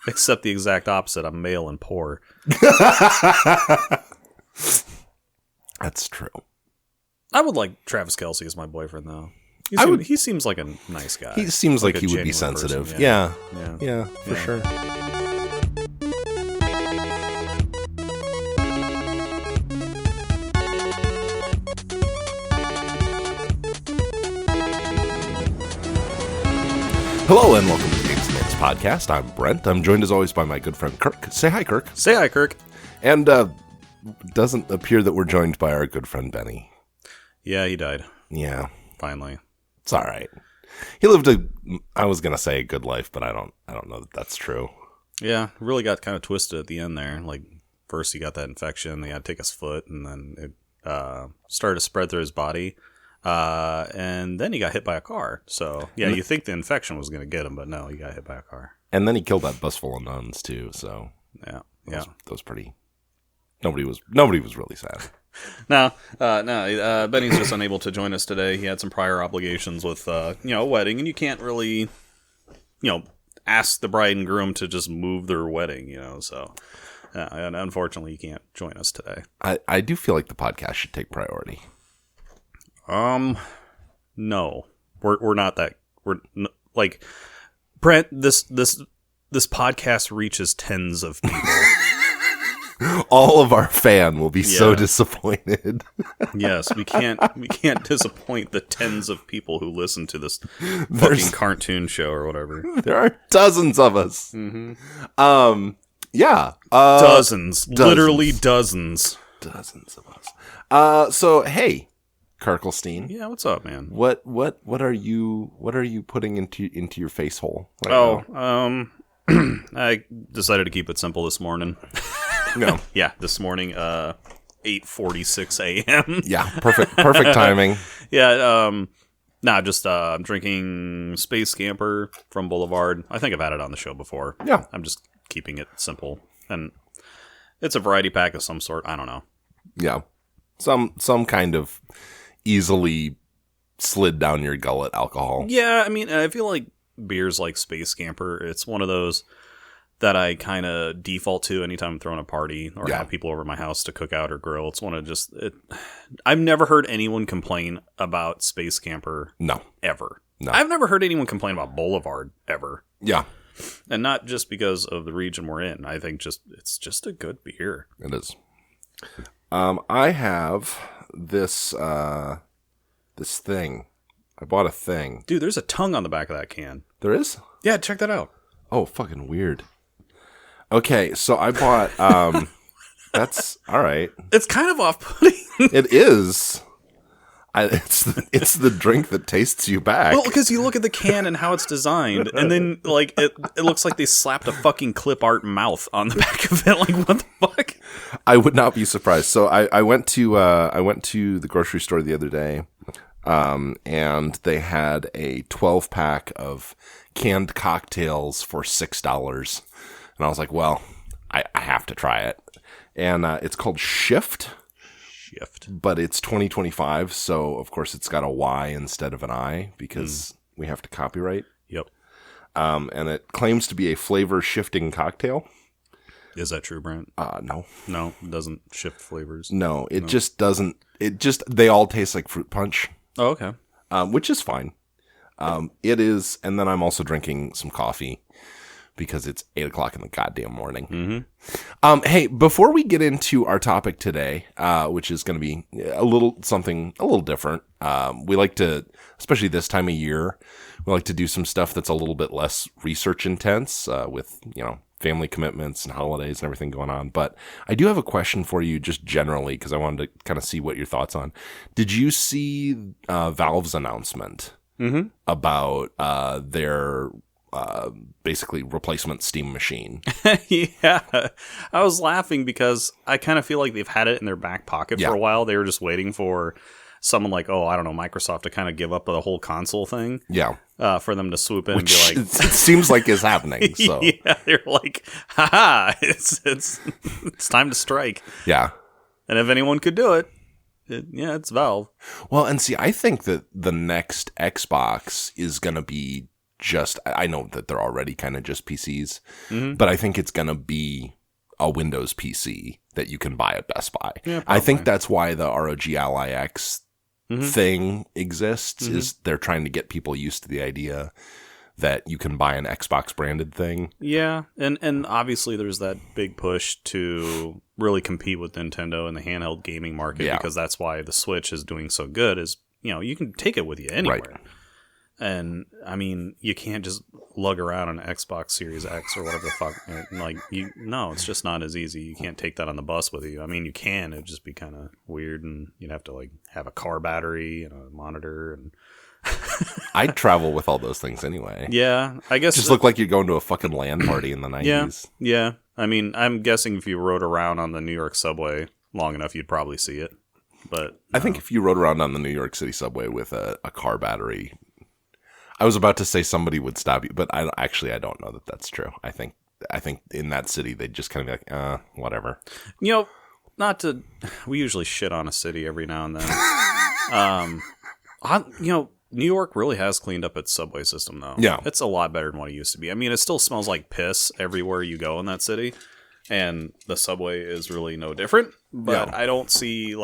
Except the exact opposite. I'm male and poor. That's true. I would like Travis Kelce as my boyfriend, though. He seems like a nice guy. He seems like he would be sensitive. Person, yeah, for sure. Hello and welcome to the Games and Games podcast. I'm Brent. I'm joined as always by my good friend Kirk. Say hi, Kirk. Say hi, Kirk. And doesn't appear that we're joined by our good friend Benny. Yeah, he died. Yeah. Finally. It's all right. He lived I was going to say a good life, but I don't know that that's true. Yeah, really got kind of twisted at the end there. Like, first he got that infection, they had to take his foot, and then it started to spread through his body. And then he got hit by a car. So, yeah, you think the infection was going to get him, but no, he got hit by a car. And then he killed that bus full of nuns, too, so. Yeah. That was pretty. Nobody was really sad. No, Benny's just unable to join us today. He had some prior obligations with, a wedding, and you can't really, ask the bride and groom to just move their wedding, so. And unfortunately, he can't join us today. I do feel like the podcast should take priority. No, we're not that. Like, Brent, this podcast reaches tens of people. All of our fan will be so disappointed. Yes, we can't disappoint the tens of people who listen to this fucking cartoon show or whatever. There are dozens of us. Mm-hmm. Dozens. Literally dozens. Dozens of us. So hey, Kirkelstein. Yeah, what's up, man? What are you putting into your face hole? I decided to keep it simple this morning. No. Yeah, this morning, 8:46 a.m. Yeah, perfect timing. Yeah, I'm drinking Space Camper from Boulevard. I think I've had it on the show before. Yeah. I'm just keeping it simple. And it's a variety pack of some sort. I don't know. Yeah. Some kind of easily slid down your gullet alcohol. Yeah, I mean, I feel like beers like Space Camper, it's one of those that I kind of default to anytime I'm throwing a party or have people over at my house to cook out or grill. It's one of I've never heard anyone complain about Space Camper. No. Ever. No. I've never heard anyone complain about Boulevard ever. Yeah. And not just because of the region we're in. I think it's just a good beer. It is. I have this thing. I bought a thing. Dude, there's a tongue on the back of that can. There is? Yeah, check that out. Oh, fucking weird. Okay, so I bought, that's, all right. It's kind of off-putting. It is. It's the drink that tastes you back. Well, because you look at the can and how it's designed, and then, like, it looks like they slapped a fucking clip art mouth on the back of it. Like, what the fuck? I would not be surprised. So I went to the grocery store the other day, and they had a 12-pack of canned cocktails for $6. And I was like, well, I have to try it. And it's called Shift. But it's 2025, so of course it's got a Y instead of an I because we have to copyright. Yep. And it claims to be a flavor shifting cocktail. Is that true, Brent? No. No, it doesn't shift flavors. No, it just doesn't. They all taste like fruit punch. Oh, okay. Which is fine. It is, and then I'm also drinking some coffee because it's 8 o'clock in the goddamn morning. Mm-hmm. Hey, before we get into our topic today, which is going to be something a little different, we like to, especially this time of year, we like to do some stuff that's a little bit less research intense with, family commitments and holidays and everything going on. But I do have a question for you just generally because I wanted to kind of see what your thoughts on. Did you see Valve's announcement about their basically replacement steam machine? Yeah. I was laughing because I kind of feel like they've had it in their back pocket for a while. They were just waiting for someone like, Microsoft to kind of give up the whole console thing. Yeah. For them to swoop in and be like... it seems like is happening, so... Yeah, they're like, haha, it's time to strike. Yeah. And if anyone could do it, it's Valve. Well, and see, I think that the next Xbox is going to be I know that they're already kind of just PCs, but I think it's going to be a Windows PC that you can buy at Best Buy. Yeah, I think that's why the ROG Ally X thing exists, is they're trying to get people used to the idea that you can buy an Xbox branded thing. Yeah, and obviously there's that big push to really compete with Nintendo in the handheld gaming market, because that's why the Switch is doing so good, is, you can take it with you anywhere. Right. And, I mean, you can't just lug around an Xbox Series X or whatever the fuck. No, it's just not as easy. You can't take that on the bus with you. I mean, you can. It'd just be kind of weird, and you'd have to, have a car battery and a monitor. And I'd travel with all those things anyway. Yeah, I guess. Just look like you're going to a fucking LAN party in the 90s. Yeah. I mean, I'm guessing if you rode around on the New York subway long enough, you'd probably see it. But I think if you rode around on the New York City subway with a car battery... I was about to say somebody would stop you, but I don't know that that's true. I think in that city they'd just kind of be like, whatever. We usually shit on a city every now and then. New York really has cleaned up its subway system, though. Yeah, it's a lot better than what it used to be. I mean, it still smells like piss everywhere you go in that city, and the subway is really no different. But I don't see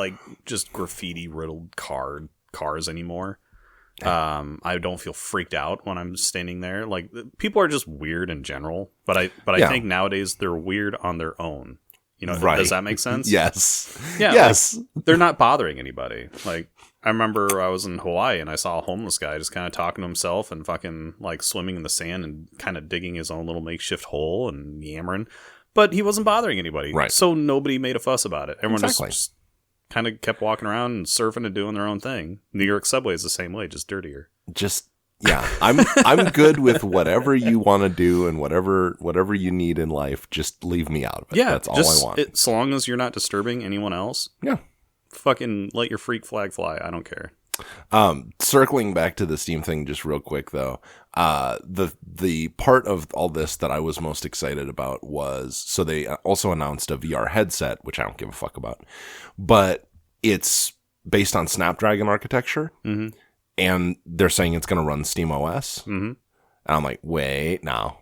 just graffiti riddled cars anymore. I don't feel freaked out when I'm standing there. People are just weird in general, but I think nowadays they're weird on their own. Right. Does that make sense? Yes. Yeah. Yes. They're not bothering anybody. I remember I was in Hawaii and I saw a homeless guy just kind of talking to himself and fucking swimming in the sand and kind of digging his own little makeshift hole and yammering, but he wasn't bothering anybody. Right. So nobody made a fuss about it. Everyone just kind of kept walking around and surfing and doing their own thing. New York subway is the same way, just dirtier. I'm good with whatever you want to do and whatever you need in life. Just leave me out of it. Yeah, that's all I want. As long as you're not disturbing anyone else. Yeah, fucking let your freak flag fly. I don't care. Circling back to the Steam thing just real quick though, the part of all this that I was most excited about was, so they also announced a VR headset, which I don't give a fuck about, but it's based on Snapdragon architecture, and they're saying it's going to run SteamOS. And I'm like, wait, no,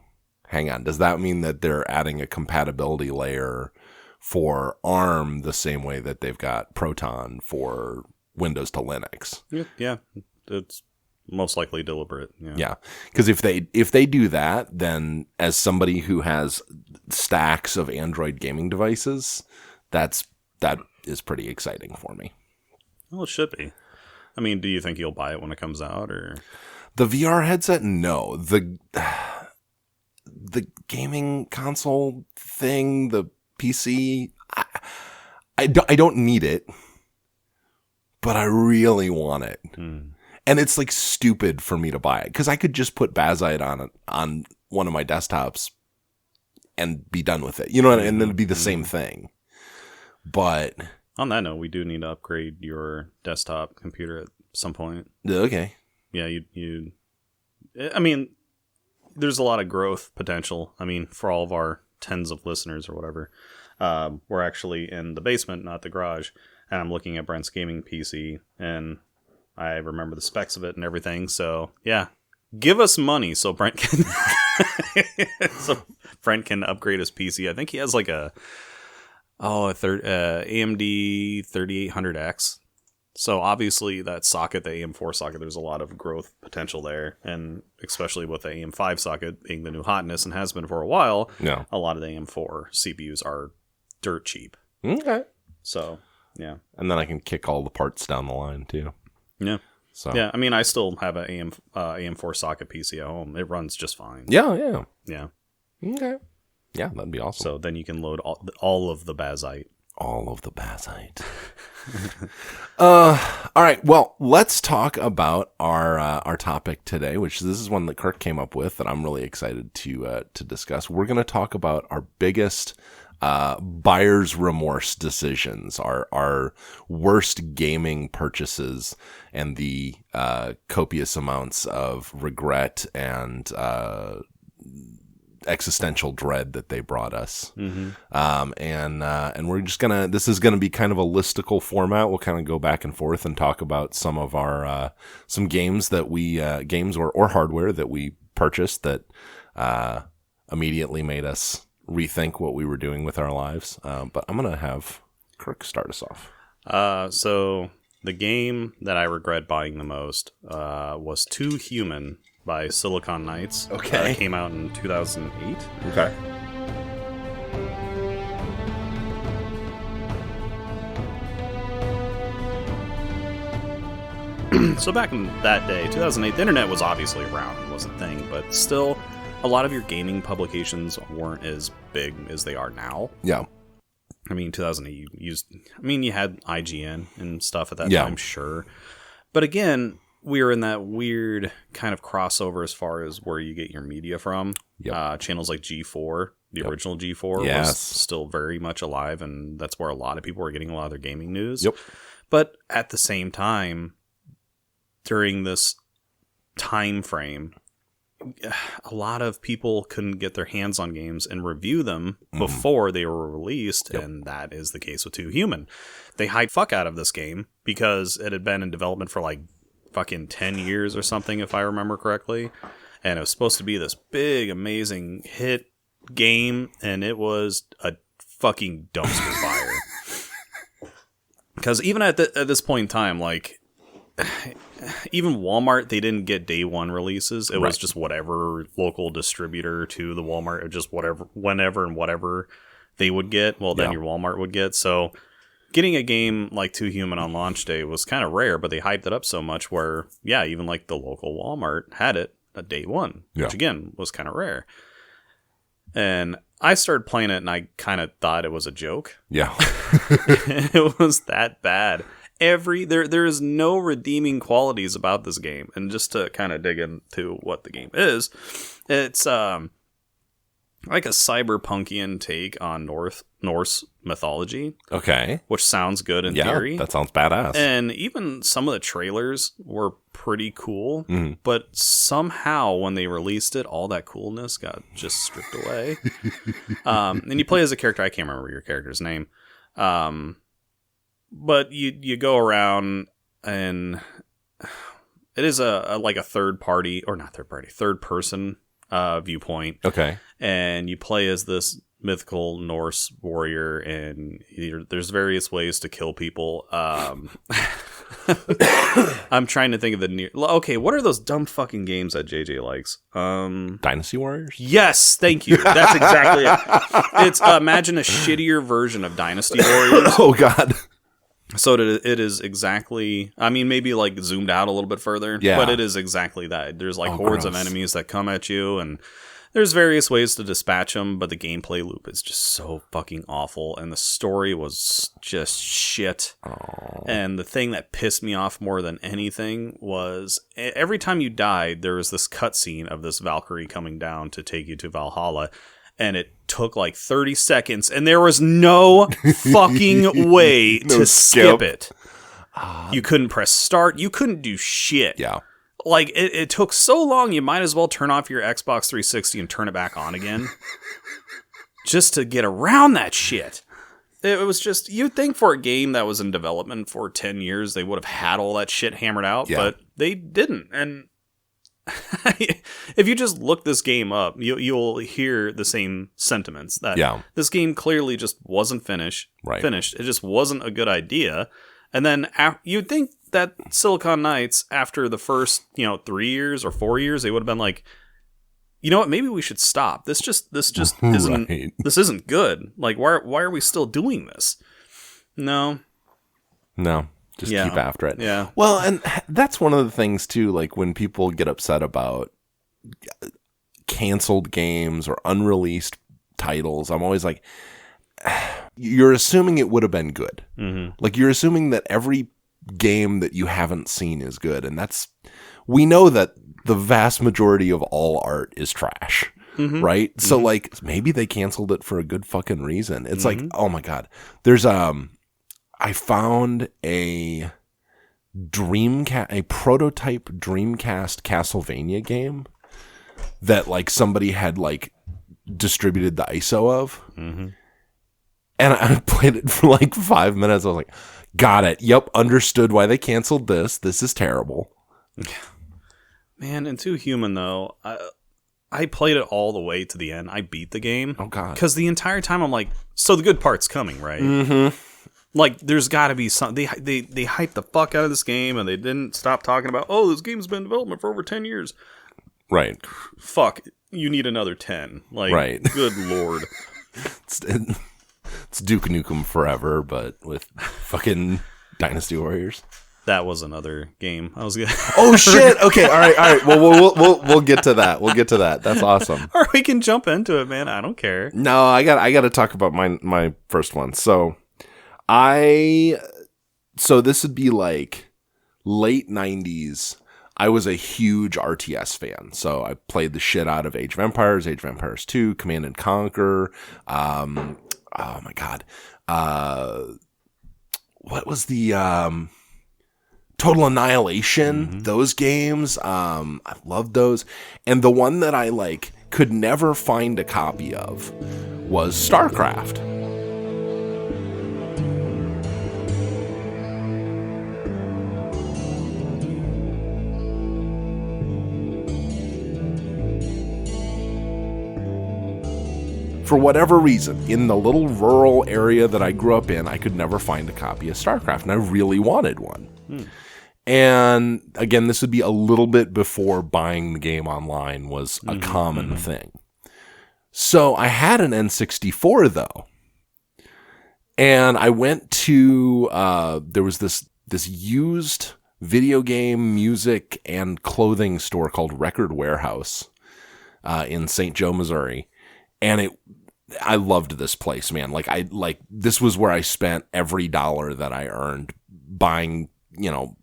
hang on. Does that mean that they're adding a compatibility layer for ARM the same way that they've got Proton for Windows to Linux? Yeah, it's most likely deliberate. Yeah, because if they do that, then as somebody who has stacks of Android gaming devices, that is pretty exciting for me. Well, it should be. I mean, do you think you'll buy it when it comes out, or the VR headset? No, the gaming console thing, the PC. I don't need it, but I really want it. And it's stupid for me to buy it, because I could just put Bazite on one of my desktops and be done with it. And then it'd be the same thing. But on that note, we do need to upgrade your desktop computer at some point. Okay. Yeah, I mean, there's a lot of growth potential. I mean, for all of our tens of listeners or whatever, we're actually in the basement, not the garage. And I'm looking at Brent's gaming PC, and I remember the specs of it and everything. So yeah, give us money so Brent can upgrade his PC. I think he has AMD 3800X. So obviously that socket, the AM4 socket, there's a lot of growth potential there, and especially with the AM5 socket being the new hotness and has been for a while. Yeah, a lot of the AM4 CPUs are dirt cheap. Okay. So yeah, and then I can kick all the parts down the line too. Yeah. So yeah, I mean, I still have an AM4 socket PC at home. It runs just fine. Yeah. Okay. Yeah, that'd be awesome. So then you can load all of the Bazite. All of the Bazite. All right. Well, let's talk about our topic today, which this is one that Kirk came up with that I'm really excited to discuss. We're going to talk about our biggest buyer's remorse decisions, our worst gaming purchases, and the copious amounts of regret and existential dread that they brought us. And we're just this is gonna be kind of a listicle format. We'll kind of go back and forth and talk about some of our some games that we games or hardware that we purchased that immediately made us rethink what we were doing with our lives. But I'm going to have Kirk start us off. So the game that I regret buying the most was Too Human by Silicon Knights. Okay. It came out in 2008. Okay. So back in that day, 2008, the internet was obviously around and was a thing, but still, a lot of your gaming publications weren't as big as they are now. Yeah. I mean, 2008, you had IGN and stuff at that Yeah. time, sure. But again, we were in that weird kind of crossover as far as where you get your media from. Yep. Channels like G4, the original G4, Yes. was still very much alive, and that's where a lot of people were getting a lot of their gaming news. Yep. But at the same time, during this time frame, a lot of people couldn't get their hands on games and review them before they were released, and that is the case with Too Human. They hyped fuck out of this game because it had been in development for like fucking 10 years or something, if I remember correctly, and it was supposed to be this big, amazing hit game, and it was a fucking dumpster fire. Because even at this point in time, like, even Walmart, they didn't get day one releases. It was just whatever local distributor to the Walmart, or just whatever, whenever and whatever they would get, well, then your Walmart would get. So getting a game like Too Human on launch day was kind of rare, but they hyped it up so much where, even like the local Walmart had it at day one, which again was kind of rare. And I started playing it and I kind of thought it was a joke. Yeah. It was that bad. There is no redeeming qualities about this game. And just to kind of dig into what the game is, it's like a cyberpunkian take on Norse mythology. Okay. Which sounds good in theory. That sounds badass. And even some of the trailers were pretty cool. Mm-hmm. But somehow when they released it, all that coolness got just stripped away. And you play as a character. I can't remember your character's name. But you go around, and it is a third person viewpoint. Okay. And you play as this mythical Norse warrior, and there's various ways to kill people. I'm trying to think of okay, what are those dumb fucking games that JJ likes? Dynasty Warriors? Yes, thank you. That's exactly it. It's imagine a shittier version of Dynasty Warriors. Oh, God. So it is exactly, I mean, maybe like zoomed out a little bit further, but it is exactly that. There's like hordes of enemies that come at you, and there's various ways to dispatch them, but the gameplay loop is just so fucking awful, and the story was just shit. Oh. And the thing that pissed me off more than anything was every time you died, there was this cutscene of this Valkyrie coming down to take you to Valhalla, and it took like 30 seconds, and there was no fucking way to skip it. You couldn't press start. You couldn't do shit. Yeah. Like, it took so long, you might as well turn off your Xbox 360 and turn it back on again. Just to get around that shit. It was just, you'd think for a game that was in development for 10 years, they would have had all that shit hammered out, but they didn't. And if you just look this game up, you'll hear the same sentiments that this game clearly just wasn't finished. It just wasn't a good idea. And then you'd think that Silicon Knights, after the first 3 years or 4 years, they would have been like, you know what? Maybe we should stop. This just isn't this isn't good. Like, why are we still doing this? No. Just keep after it. Yeah. Well, and that's one of the things, too, like when people get upset about canceled games or unreleased titles, I'm always like, you're assuming it would have been good. Mm-hmm. Like, you're assuming that every game that you haven't seen is good. And we know that the vast majority of all art is trash. Mm-hmm. Right? Mm-hmm. So, like, maybe they canceled it for a good fucking reason. It's like, oh my God. There's, I found a prototype Dreamcast Castlevania game that like somebody had like distributed the ISO of. Mm-hmm. And I played it for like 5 minutes. I was like, got it. Yep. Understood why they canceled this. This is terrible. Man, and Too Human though, I played it all the way to the end. I beat the game. Oh, God. Because the entire time I'm like, so the good part's coming, right? Mm-hmm. Like, there's got to be some... They hyped the fuck out of this game, and they didn't stop talking about, oh, this game's been in development for over 10 years. Right. Fuck, you need another 10. Like, right. Good lord. It's Duke Nukem Forever, but with fucking Dynasty Warriors. That was another game. I was gonna... Oh shit! Okay, all right. Well, we'll get to that. We'll get to that. That's awesome. Or we can jump into it, man. I don't care. No, I got to talk about my first one. So this would be like late 90s. I was a huge RTS fan, so I played the shit out of Age of Empires 2, Command and Conquer. Oh my god, what was the Total Annihilation? Mm-hmm. Those games, I loved those. And the one that I like could never find a copy of was StarCraft. For whatever reason, in the little rural area that I grew up in, I could never find a copy of StarCraft, and I really wanted one. And again, this would be a little bit before buying the game online was a common thing. So I had an N64 though, and I went to there was this used video game, music, and clothing store called Record Warehouse in St. Joe, Missouri. And I loved this place, man. This was where I spent every dollar that I earned buying,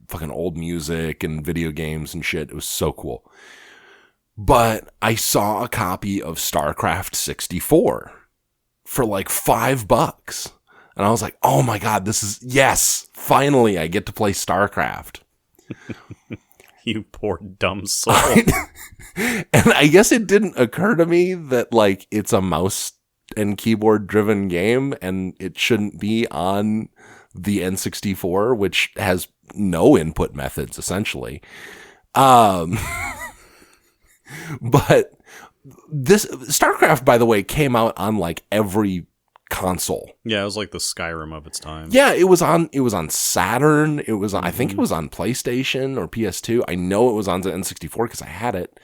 fucking old music and video games and shit. It was so cool. But I saw a copy of StarCraft 64 for like $5. And I was like, oh my God, yes, finally I get to play StarCraft. You poor dumb soul. And I guess it didn't occur to me that like it's a mouse and keyboard driven game and it shouldn't be on the N64, which has no input methods essentially. But this StarCraft, by the way, came out on like every console. Yeah, it was like the Skyrim of its time. Yeah, it was on Saturn. It was I think it was on PlayStation or PS2. I know it was on the N64 because I had it.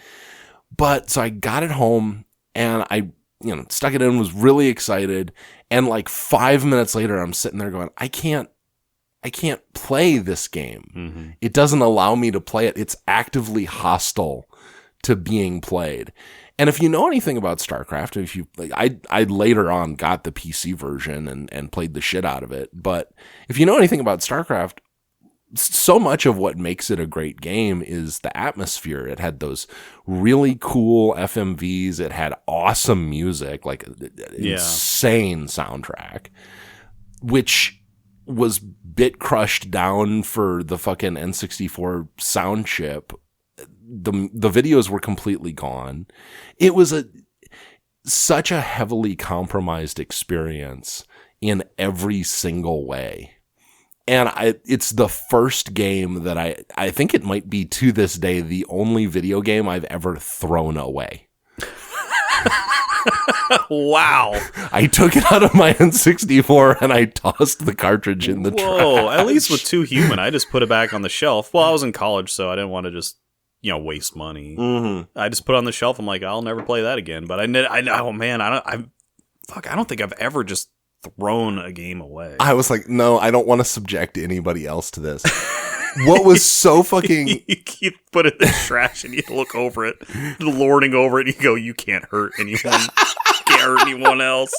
But so I got it home and I stuck it in, was really excited, and like 5 minutes later I'm sitting there going, I can't play this game. Mm-hmm. It doesn't allow me to play it. It's actively hostile to being played. And if you know anything about StarCraft, if you I later on got the PC version and played the shit out of it. But if you know anything about StarCraft, so much of what makes it a great game is the atmosphere. It had those really cool FMVs. It had awesome music, like insane soundtrack, which was bit crushed down for the fucking N64 sound chip. The videos were completely gone. It was such a heavily compromised experience in every single way. And it's the first game that I think it might be to this day the only video game I've ever thrown away. Wow. I took it out of my N64 and I tossed the cartridge in the trash. Whoa, at least with Too Human, I just put it back on the shelf. Well, I was in college, so I didn't want to just, waste money. Mm-hmm. I just put it on the shelf. I'm like, I'll never play that again. But I don't think I've ever just thrown a game away. I was like, no, I don't want to subject anybody else to this. What was so fucking... You put it in the trash and you look over it, lording over it, and you go, you can't hurt anyone. You can't hurt anyone else.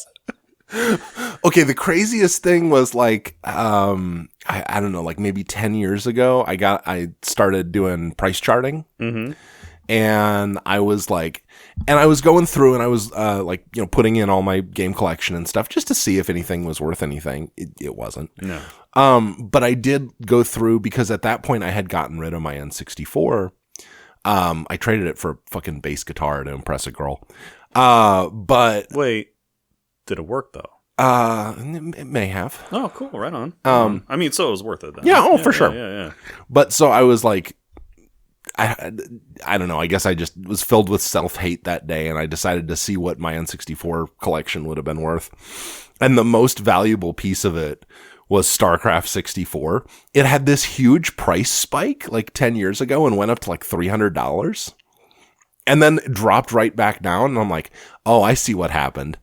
Okay, the craziest thing was like, I don't know, like maybe 10 years ago, I started doing price charting. Mm-hmm. And I was like, I was going through and I was putting in all my game collection and stuff just to see if anything was worth anything. It wasn't. No. But I did go through because at that point I had gotten rid of my N64. I traded it for a fucking bass guitar to impress a girl. But wait, did it work though? It may have. Oh, cool. Right on. So it was worth it then. Yeah. Oh, for sure. Yeah. But so I was like, I don't know. I guess I just was filled with self-hate that day, and I decided to see what my N64 collection would have been worth. And the most valuable piece of it was StarCraft 64. It had this huge price spike like 10 years ago and went up to like $300. And then dropped right back down. And I'm like, oh, I see what happened.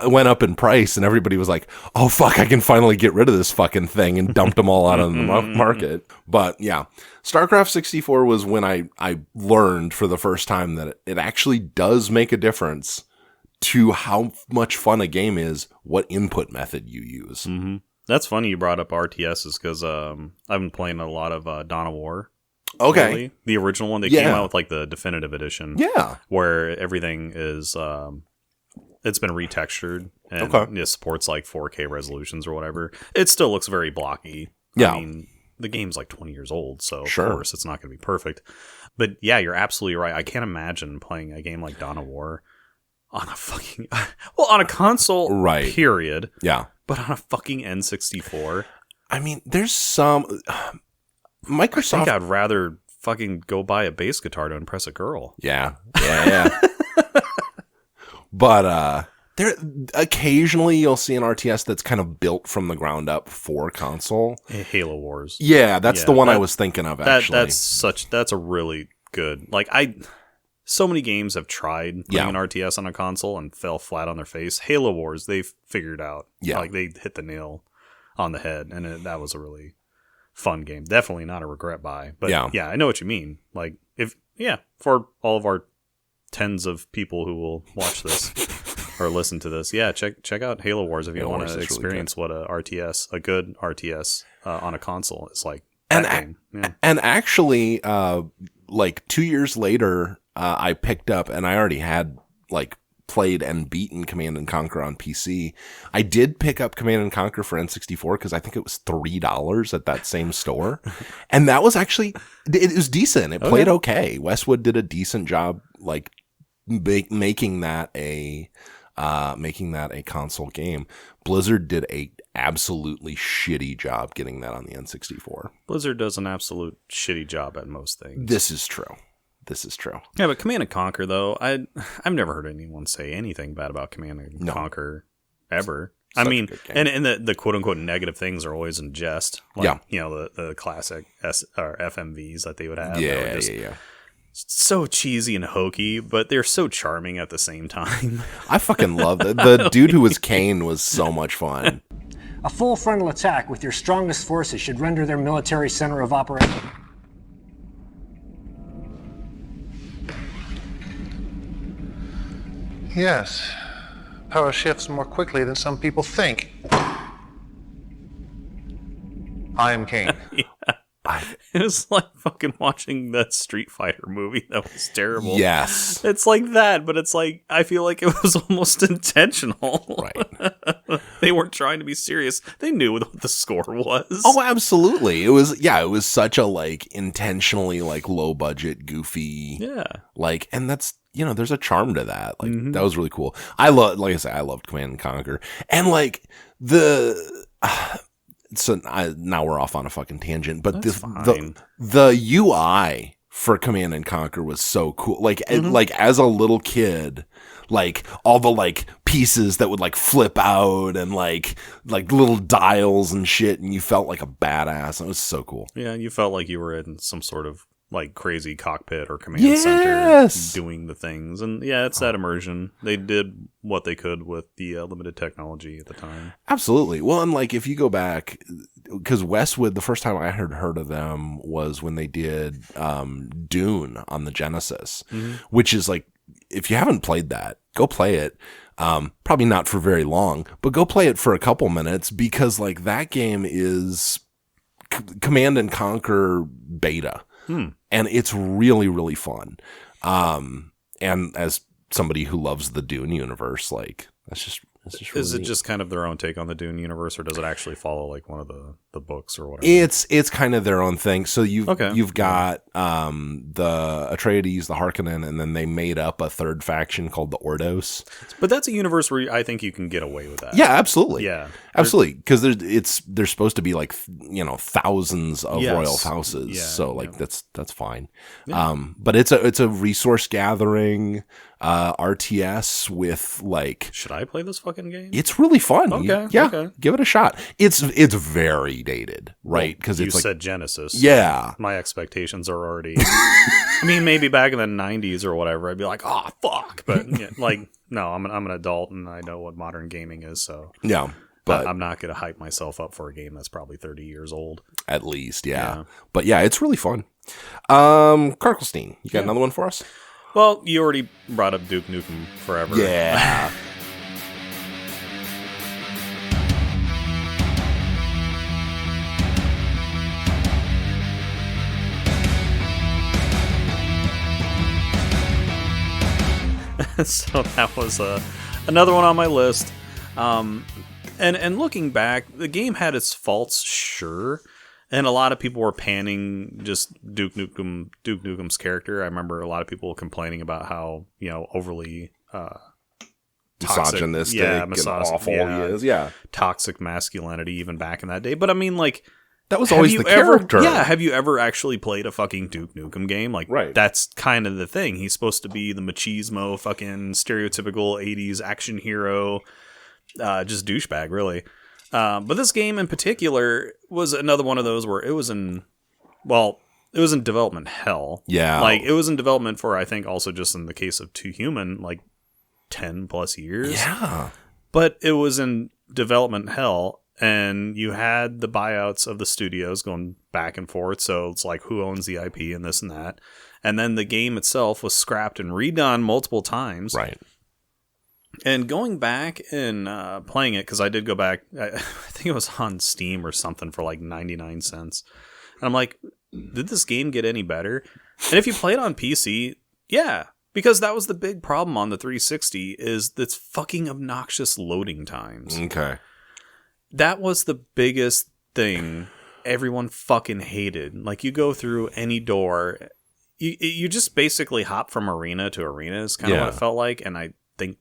Went up in price, and everybody was like, oh, fuck, I can finally get rid of this fucking thing, and dumped them all out of the market. But yeah, StarCraft 64 was when I learned for the first time that it actually does make a difference to how much fun a game is, what input method you use. Mm-hmm. That's funny you brought up RTSs, because I've been playing a lot of Dawn of War. Okay. Really. The original one, they came out with like the definitive edition. Yeah. Where everything is, it's been retextured and it supports like 4K resolutions or whatever. It still looks very blocky. Yeah. I mean, the game's like 20 years old, so sure. Of course it's not going to be perfect. But yeah, you're absolutely right. I can't imagine playing a game like Dawn of War on a fucking, on a console, right? Period. Yeah. But on a fucking N64. I mean, there's some... Microsoft. I think I'd rather fucking go buy a bass guitar to impress a girl. Yeah. But there occasionally you'll see an RTS that's kind of built from the ground up for console. Halo Wars. Yeah, that's the one I was thinking of. Actually, that's a really good. Like so many games have tried playing an RTS on a console and fell flat on their face. Halo Wars, they've figured out. Yeah, like they hit the nail on the head, and that was a really fun game. Definitely not a regret buy. But yeah, I know what you mean. Like for all of our tens of people who will watch this or listen to this, check out Halo Wars if you want to experience what a good RTS on a console is like. And actually, like 2 years later, I picked up, and I already had like played and beaten Command and Conquer on PC. I did pick up Command and Conquer for N64 because I think it was $3 at that same store, and that was actually it was decent. It played okay. Westwood did a decent job, like making that a console game. Blizzard did a absolutely shitty job getting that on the N64. Blizzard does an absolute shitty job at most things. This is true. Yeah, but Command & Conquer, though, I've never heard anyone say anything bad about Command & Conquer ever. I mean, and the quote-unquote negative things are always in jest. Like, you know, the classic or FMVs that they would have. Yeah. So cheesy and hokey, but they're so charming at the same time. I fucking love it. The dude who was Kane was so much fun. A full frontal attack with your strongest forces should render their military center of operation. Yes. Power shifts more quickly than some people think. I am Kane. It was like fucking watching that Street Fighter movie that was terrible. Yes. It's like that, but it's like, I feel like it was almost intentional. Right. They weren't trying to be serious. They knew what the score was. Oh, absolutely. It was such a like intentionally like low budget, goofy. Yeah. Like, and that's, you know, there's a charm to that. Like, that was really cool. Like I said, I loved Command & Conquer. And like so now we're off on a fucking tangent, but the UI for Command & Conquer was so cool. Like, like as a little kid, like all the like pieces that would like flip out and like little dials and shit, and you felt like a badass. It was so cool. Yeah, you felt like you were in some sort of like crazy cockpit or command center doing the things. And yeah, it's that immersion. They did what they could with the limited technology at the time. Absolutely. Well, and like if you go back, because Westwood, the first time I had heard of them was when they did Dune on the Genesis, which is like, if you haven't played that, go play it. Probably not for very long, but go play it for a couple minutes, because like that game is Command & Conquer beta. And it's really, really fun. And as somebody who loves the Dune universe, like It's just Is really it neat. just kind of their own take on the Dune universe, or does it actually follow like one of the books or whatever? It's kind of their own thing. So you've got the Atreides, the Harkonnen, and then they made up a third faction called the Ordos. But that's a universe where I think you can get away with that. Yeah, absolutely. Yeah, absolutely. Because there's supposed to be like thousands of royal houses. Yeah, so like that's fine. Yeah. But it's a resource gathering RTS with like. Should I play this fucking game? It's really fun. Okay. Give it a shot. It's very dated, right? Because you it's like said Genesis. Yeah. My expectations are already. I mean, maybe back in the '90s or whatever, I'd be like, "Oh fuck," but like, no, I'm an adult and I know what modern gaming is, so yeah. But I'm not gonna hype myself up for a game that's probably 30 years old. At least, yeah. But yeah, it's really fun. Karkelstein, you got another one for us? Well, you already brought up Duke Nukem Forever. Yeah. So that was another one on my list. And looking back, the game had its faults, sure. And a lot of people were panning just Duke Nukem's character. I remember a lot of people complaining about how, overly misogynistic and awful he is. Yeah. Toxic masculinity even back in that day. But I mean, like, that was always the character. Have you ever actually played a fucking Duke Nukem game? Like, that's kind of the thing. He's supposed to be the machismo, fucking stereotypical 80s action hero, just douchebag, really. But this game in particular was another one of those where it was in development hell. Yeah. Like, it was in development for, I think, also just in the case of Too Human, like 10 plus years. Yeah. But it was in development hell. And you had the buyouts of the studios going back and forth. So it's like, who owns the IP and this and that. And then the game itself was scrapped and redone multiple times. Right. And going back and playing it, because I did go back, I think it was on Steam or something for like 99 cents. And I'm like, did this game get any better? And if you play it on PC, yeah. Because that was the big problem on the 360 is its fucking obnoxious loading times. Okay. That was the biggest thing everyone fucking hated. Like, you go through any door, you just basically hop from arena to arena is kind of what it felt like. And I think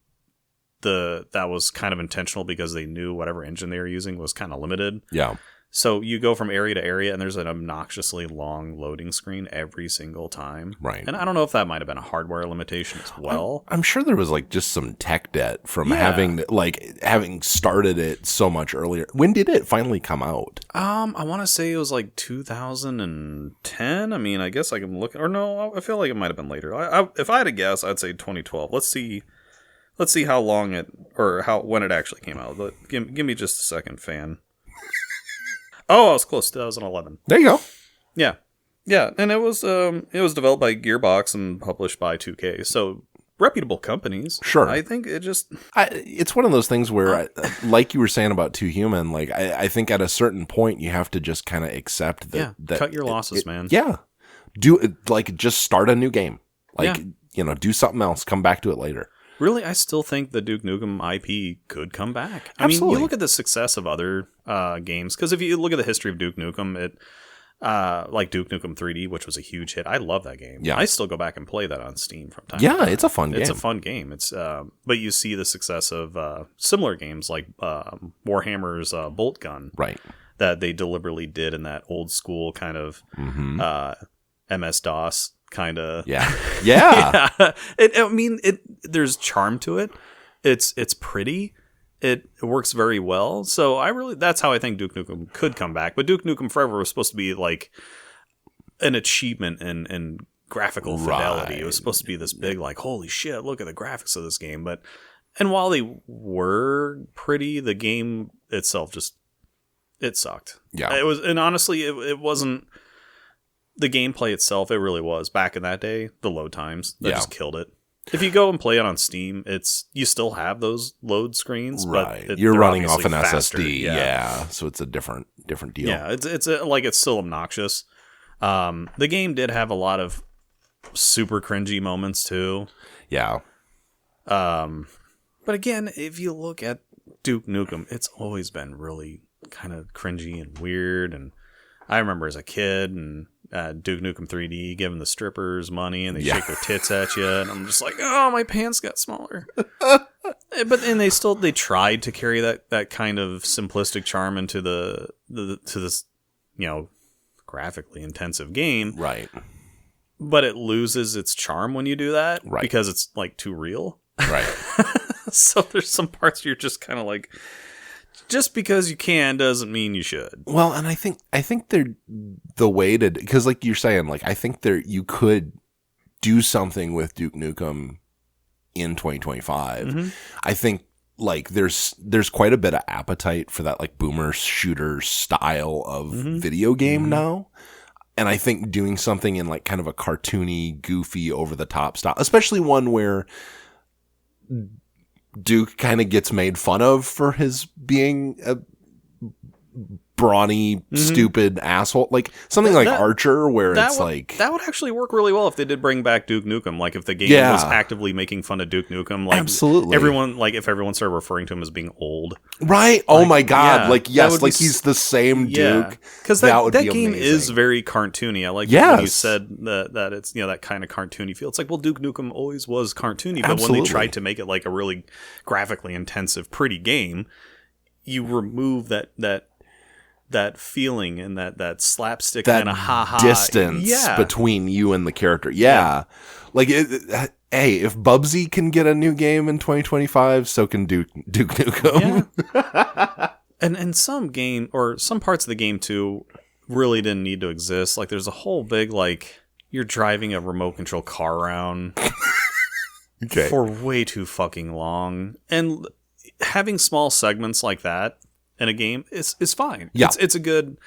that was kind of intentional because they knew whatever engine they were using was kind of limited. Yeah. So you go from area to area and there's an obnoxiously long loading screen every single time. Right. And I don't know if that might have been a hardware limitation as well. I'm sure there was like just some tech debt from having started it so much earlier. When did it finally come out? I want to say it was like 2010. I mean, I guess I can look, or no, I feel like it might have been later. If I had to guess, I'd say 2012. Let's see how long when it actually came out. Give me just a second, fan. Oh, I was close. 2011. There you go. Yeah, and it was developed by Gearbox and published by 2K. So reputable companies. Sure. I think it's one of those things where, like you were saying about Too Human, like I think at a certain point you have to just kind of accept that. Yeah. Cut your losses, man. Yeah. Just start a new game. Do something else. Come back to it later. Really, I still think the Duke Nukem IP could come back. I Absolutely. mean, you look at the success of other games, because if you look at the history of Duke Nukem, like Duke Nukem 3D, which was a huge hit. I love that game. Yeah. I still go back and play that on Steam from time to time. Yeah, it's a fun game. It's a fun game. It's but you see the success of similar games like Warhammer's Bolt Gun, right? That they deliberately did in that old school kind of MS-DOS kind of. Yeah. There's charm to it. It's pretty. It works very well. So that's how I think Duke Nukem could come back. But Duke Nukem Forever was supposed to be like an achievement in graphical fidelity. It was supposed to be this big, like, holy shit, look at the graphics of this game. And while they were pretty, the game itself it sucked. Yeah. It was, and honestly, it wasn't the gameplay itself. It really was back in that day. The load times that just killed it. If you go and play it on Steam, you still have those load screens, right? But you're running off an faster. SSD, so it's a different deal. Yeah, it's still obnoxious. The game did have a lot of super cringy moments too. Yeah. But again, if you look at Duke Nukem, it's always been really kind of cringy and weird. And I remember as a kid and Duke Nukem 3D giving the strippers money and they shake their tits at you, and I'm just like, oh, my pants got smaller. They tried to carry that kind of simplistic charm into to this, graphically intensive game, Right. But it loses its charm when you do that, right? Because it's like too real, right? So there's some parts you're just kind of like, just because you can doesn't mean you should. Well, and I think they're the way to, because like you're saying, like I think you could do something with Duke Nukem in 2025. Mm-hmm. I think like there's quite a bit of appetite for that like boomer shooter style of video game now. And I think doing something in like kind of a cartoony, goofy, over the top style, especially one where Duke kind of gets made fun of for his being a brawny, stupid asshole, like something like Archer, where it's like that would actually work really well if they did bring back Duke Nukem. Like if the game was actively making fun of Duke Nukem, like absolutely everyone, like if everyone started referring to him as being old, right? Oh my god! Like yes, like he's the same Duke. Because that game is very cartoony. I like when you said that it's that kind of cartoony feel. It's like, well, Duke Nukem always was cartoony, but when they tried to make it like a really graphically intensive, pretty game, you remove that feeling and that slapstick kind of ha-ha distance between you and the character. Like hey, if Bubsy can get a new game in 2025, so can Duke Nukem. And some game or some parts of the game too really didn't need to exist. Like there's a whole big like you're driving a remote control car around for way too fucking long, and having small segments like that in a game is fine. Yeah. It's a good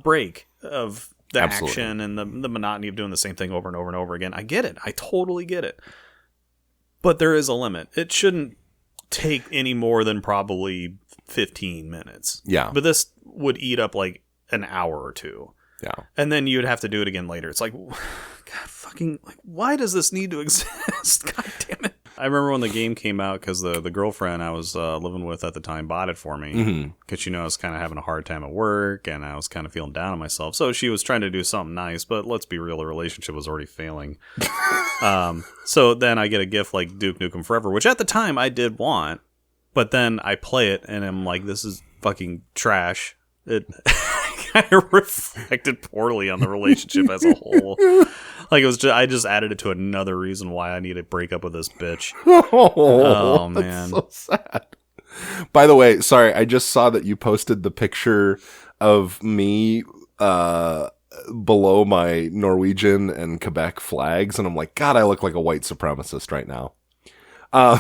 break of the action and the monotony of doing the same thing over and over and over again. I get it. I totally get it. But there is a limit. It shouldn't take any more than probably 15 minutes. Yeah. But this would eat up like an hour or two. Yeah. And then you'd have to do it again later. It's like, God, fucking, like, why does this need to exist? God damn it. I remember when the game came out because the girlfriend I was living with at the time bought it for me because I was kind of having a hard time at work and I was kind of feeling down on myself. So she was trying to do something nice, but let's be real, the relationship was already failing. So then I get a gift like Duke Nukem Forever, which at the time I did want, but then I play it and I'm like, this is fucking trash. It kind of reflected poorly on the relationship as a whole. Like it was I just added it to another reason why I need to break up with this bitch. Oh man, that's so sad. By the way, sorry, I just saw that you posted the picture of me below my Norwegian and Quebec flags, and I'm like, God, I look like a white supremacist right now. Nah,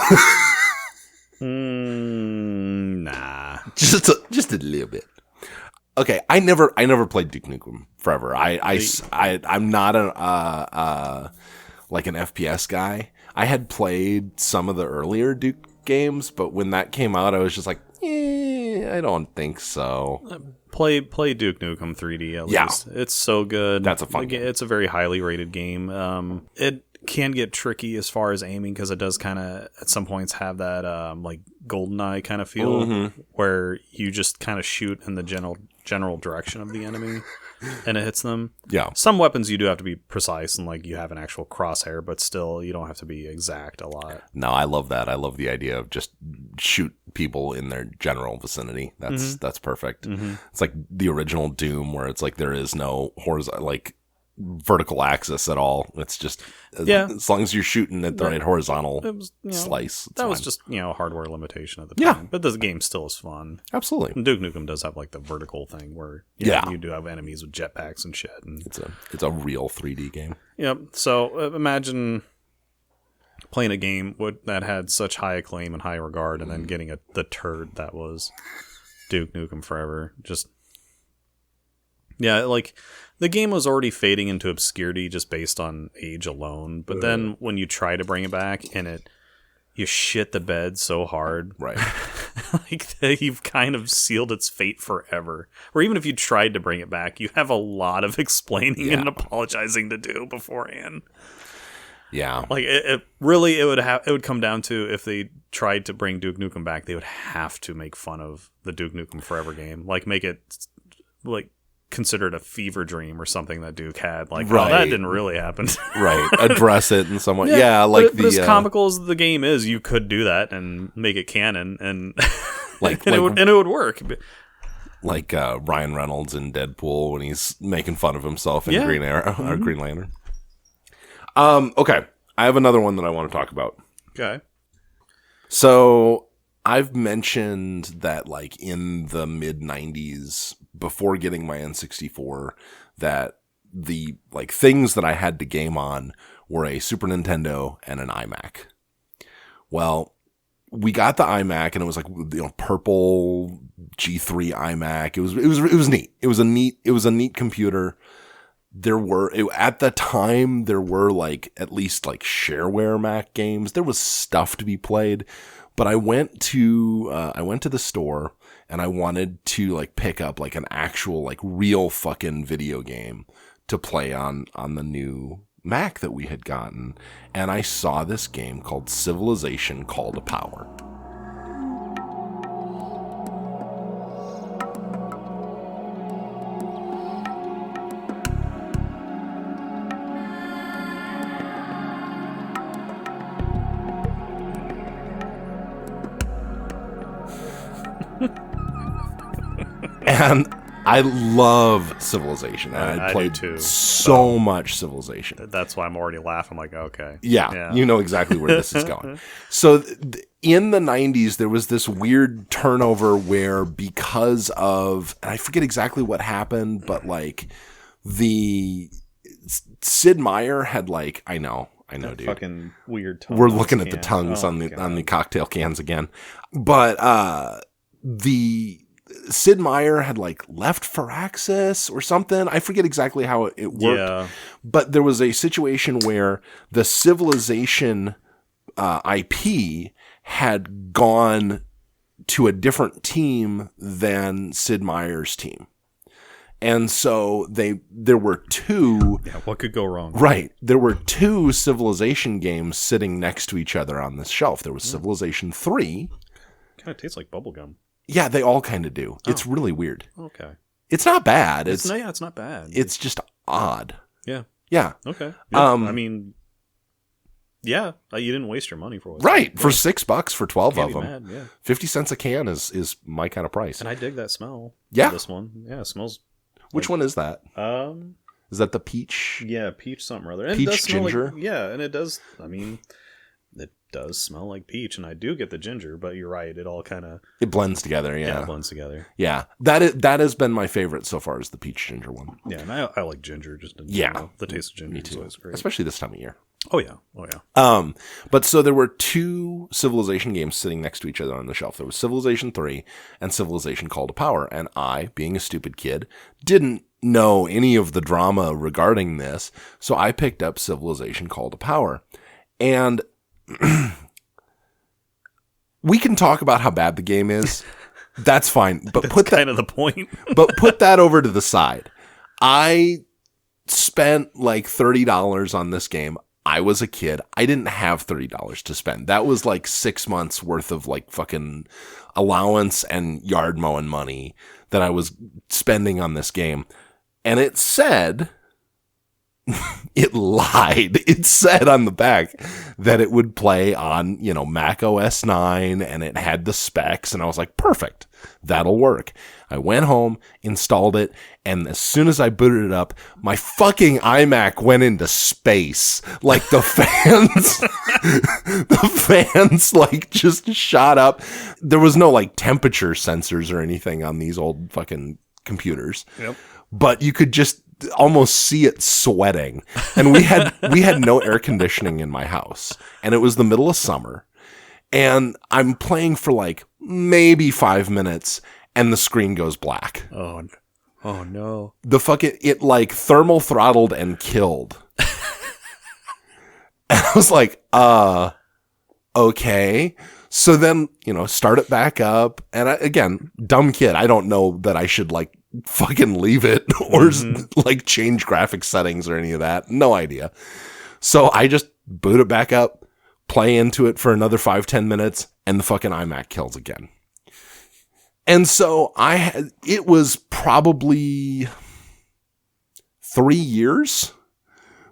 just a little bit. Okay, I never played Duke Nukem Forever. I'm not like an FPS guy. I had played some of the earlier Duke games, but when that came out, I was just like, I don't think so. Play Duke Nukem 3D at least. It's so good. That's a fun game. It's a very highly rated game. It can get tricky as far as aiming because it does kind of at some points have that like GoldenEye kind of feel where you just kind of shoot in the general direction of the enemy and it hits them. Yeah. Some weapons you do have to be precise and like you have an actual crosshair, but still you don't have to be exact a lot. No, I love that. I love the idea of just shoot people in their general vicinity. That's perfect. It's like the original Doom where it's like there is no horizontal like vertical axis at all. It's just as long as you're shooting at the right horizontal slice. That was just a hardware limitation at the time. But the game still is fun. Absolutely. And Duke Nukem does have like the vertical thing where you do have enemies with jetpacks and shit. And it's a real 3D game. Yep. So imagine playing a game that had such high acclaim and high regard, and then getting the turd that was Duke Nukem Forever. Just like. The game was already fading into obscurity just based on age alone, but then when you try to bring it back and you shit the bed so hard, right? Like you've kind of sealed its fate forever. Or even if you tried to bring it back, you have a lot of explaining and apologizing to do beforehand. Yeah. Like it really, it would come down to if they tried to bring Duke Nukem back, they would have to make fun of the Duke Nukem Forever game, like make it like considered a fever dream or something that Duke had. Like, right. Oh, that didn't really happen. Right. Address it in some way. Yeah, like but as comical as the game is, you could do that and make it canon, and like, and it would work. Like Ryan Reynolds in Deadpool when he's making fun of himself in Green Arrow or Green Lantern. Okay, I have another one that I want to talk about. Okay. So I've mentioned that, like, in the mid 90s, before getting my N64, that the like things that I had to game on were a Super Nintendo and an iMac. Well, we got the iMac, and it was like, purple G3 iMac. It was neat. It was a neat computer. At the time, there were like at least like shareware Mac games. There was stuff to be played, but I went to the store and I wanted to like pick up like an actual like real fucking video game to play on the new Mac that we had gotten, and I saw this game called Civilization Call to Power. And I love Civilization. And I played too, so much Civilization. That's why I'm already laughing. I'm like, okay. Yeah, you know exactly where this is going. So in the 90s, there was this weird turnover where, because of, and I forget exactly what happened, but like Sid Meier had like, I know, dude. Fucking weird tongue. We're looking at the tongues on the cocktail cans again. But the Sid Meier had like left Firaxis or something. I forget exactly how it worked. Yeah. But there was a situation where the Civilization IP had gone to a different team than Sid Meier's team. And so there were two. Yeah, what could go wrong? Right. There were two Civilization games sitting next to each other on this shelf. There was Civilization 3. Kind of tastes like bubblegum. Yeah, they all kind of do. It's really weird. Okay. It's not bad. It's not bad. It's just odd. Yeah. Yeah. Okay. Yeah. I mean, yeah, you didn't waste your money for it. Right. For $6 for 12 Can't of be them. mad, yeah. 50 cents a can is my kind of price. And I dig that smell. Yeah. This one. Yeah, it smells. Which one is that? Is that the peach? Yeah, peach something or other. And Peach it does smell ginger? Like, yeah, and it does. I mean, it does smell like peach, and I do get the ginger, but you're right. It all kind of It blends together. Yeah. it blends together. Yeah. That has been my favorite so far, is the peach ginger one. Yeah, and I like ginger just in Yeah. general. The taste of ginger is always great. Especially this time of year. Oh yeah. But so there were two Civilization games sitting next to each other on the shelf. There was Civilization 3 and Civilization Call to Power. And I, being a stupid kid, didn't know any of the drama regarding this. So I picked up Civilization Call to Power. And we can talk about how bad the game is. That's fine. But That's kind of the point. but put that over to the side. I spent like $30 on this game. I was a kid. I didn't have $30 to spend. That was like 6 months worth of like fucking allowance and yard mowing money that I was spending on this game. And it said, it lied. It said on the back that it would play on, Mac OS 9, and it had the specs. And I was like, perfect. That'll work. I went home, installed it, and as soon as I booted it up, my fucking iMac went into space. Like the fans like just shot up. There was no like temperature sensors or anything on these old fucking computers. Yep. But you could just almost see it sweating. And we had no air conditioning in my house, and it was the middle of summer. And I'm playing for like maybe 5 minutes, and the screen goes black. Oh no. It like thermal throttled and killed. And I was like, okay. So then, start it back up. And again, dumb kid. I don't know that I should like fucking leave it or like change graphics settings or any of that. No idea. So I just boot it back up, play into it for another 5-10 minutes, and the fucking iMac kills again. And so it was probably 3 years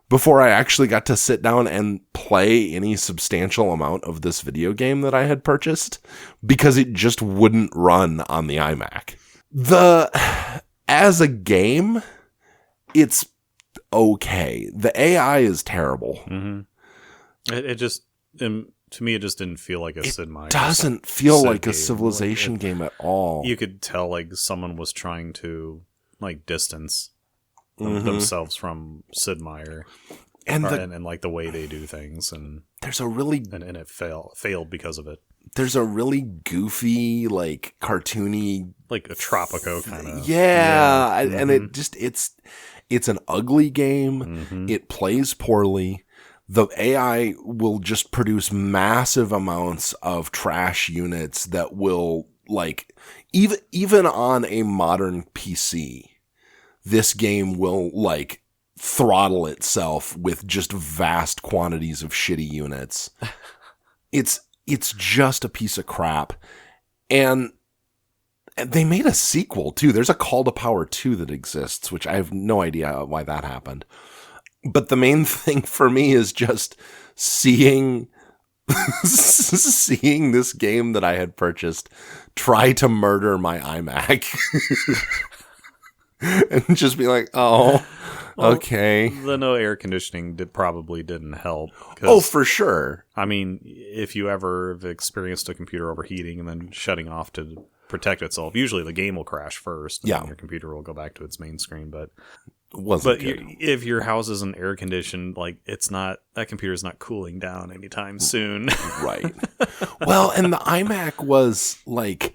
before I actually got to sit down and play any substantial amount of this video game that I had purchased, because it just wouldn't run on the iMac. As a game, it's okay. The AI is terrible. Mm-hmm. It just, to me, it just didn't feel like a Sid Meier. It doesn't feel like a game. Civilization game at all. You could tell like someone was trying to like distance themselves from Sid Meier, and like the way they do things, and there's a really and it failed because of it. There's a really goofy, like cartoony, like a Tropico kind of and it just it's an ugly game. It plays poorly. The AI will just produce massive amounts of trash units that will, like, even on a modern PC, this game will, like, throttle itself with just vast quantities of shitty units. It's just a piece of crap. And they made a sequel, too. There's a Call to Power 2 that exists, which I have no idea why that happened. But the main thing for me is just seeing this game that I had purchased try to murder my iMac. And just be like, oh, well, okay. The no air conditioning probably didn't help. Oh, for sure. I mean, if you ever have experienced a computer overheating and then shutting off to protect itself, usually the game will crash first. And then your computer will go back to its main screen. But if your house isn't air conditioned, like that computer's not cooling down anytime soon. Right. Well, and the iMac was like,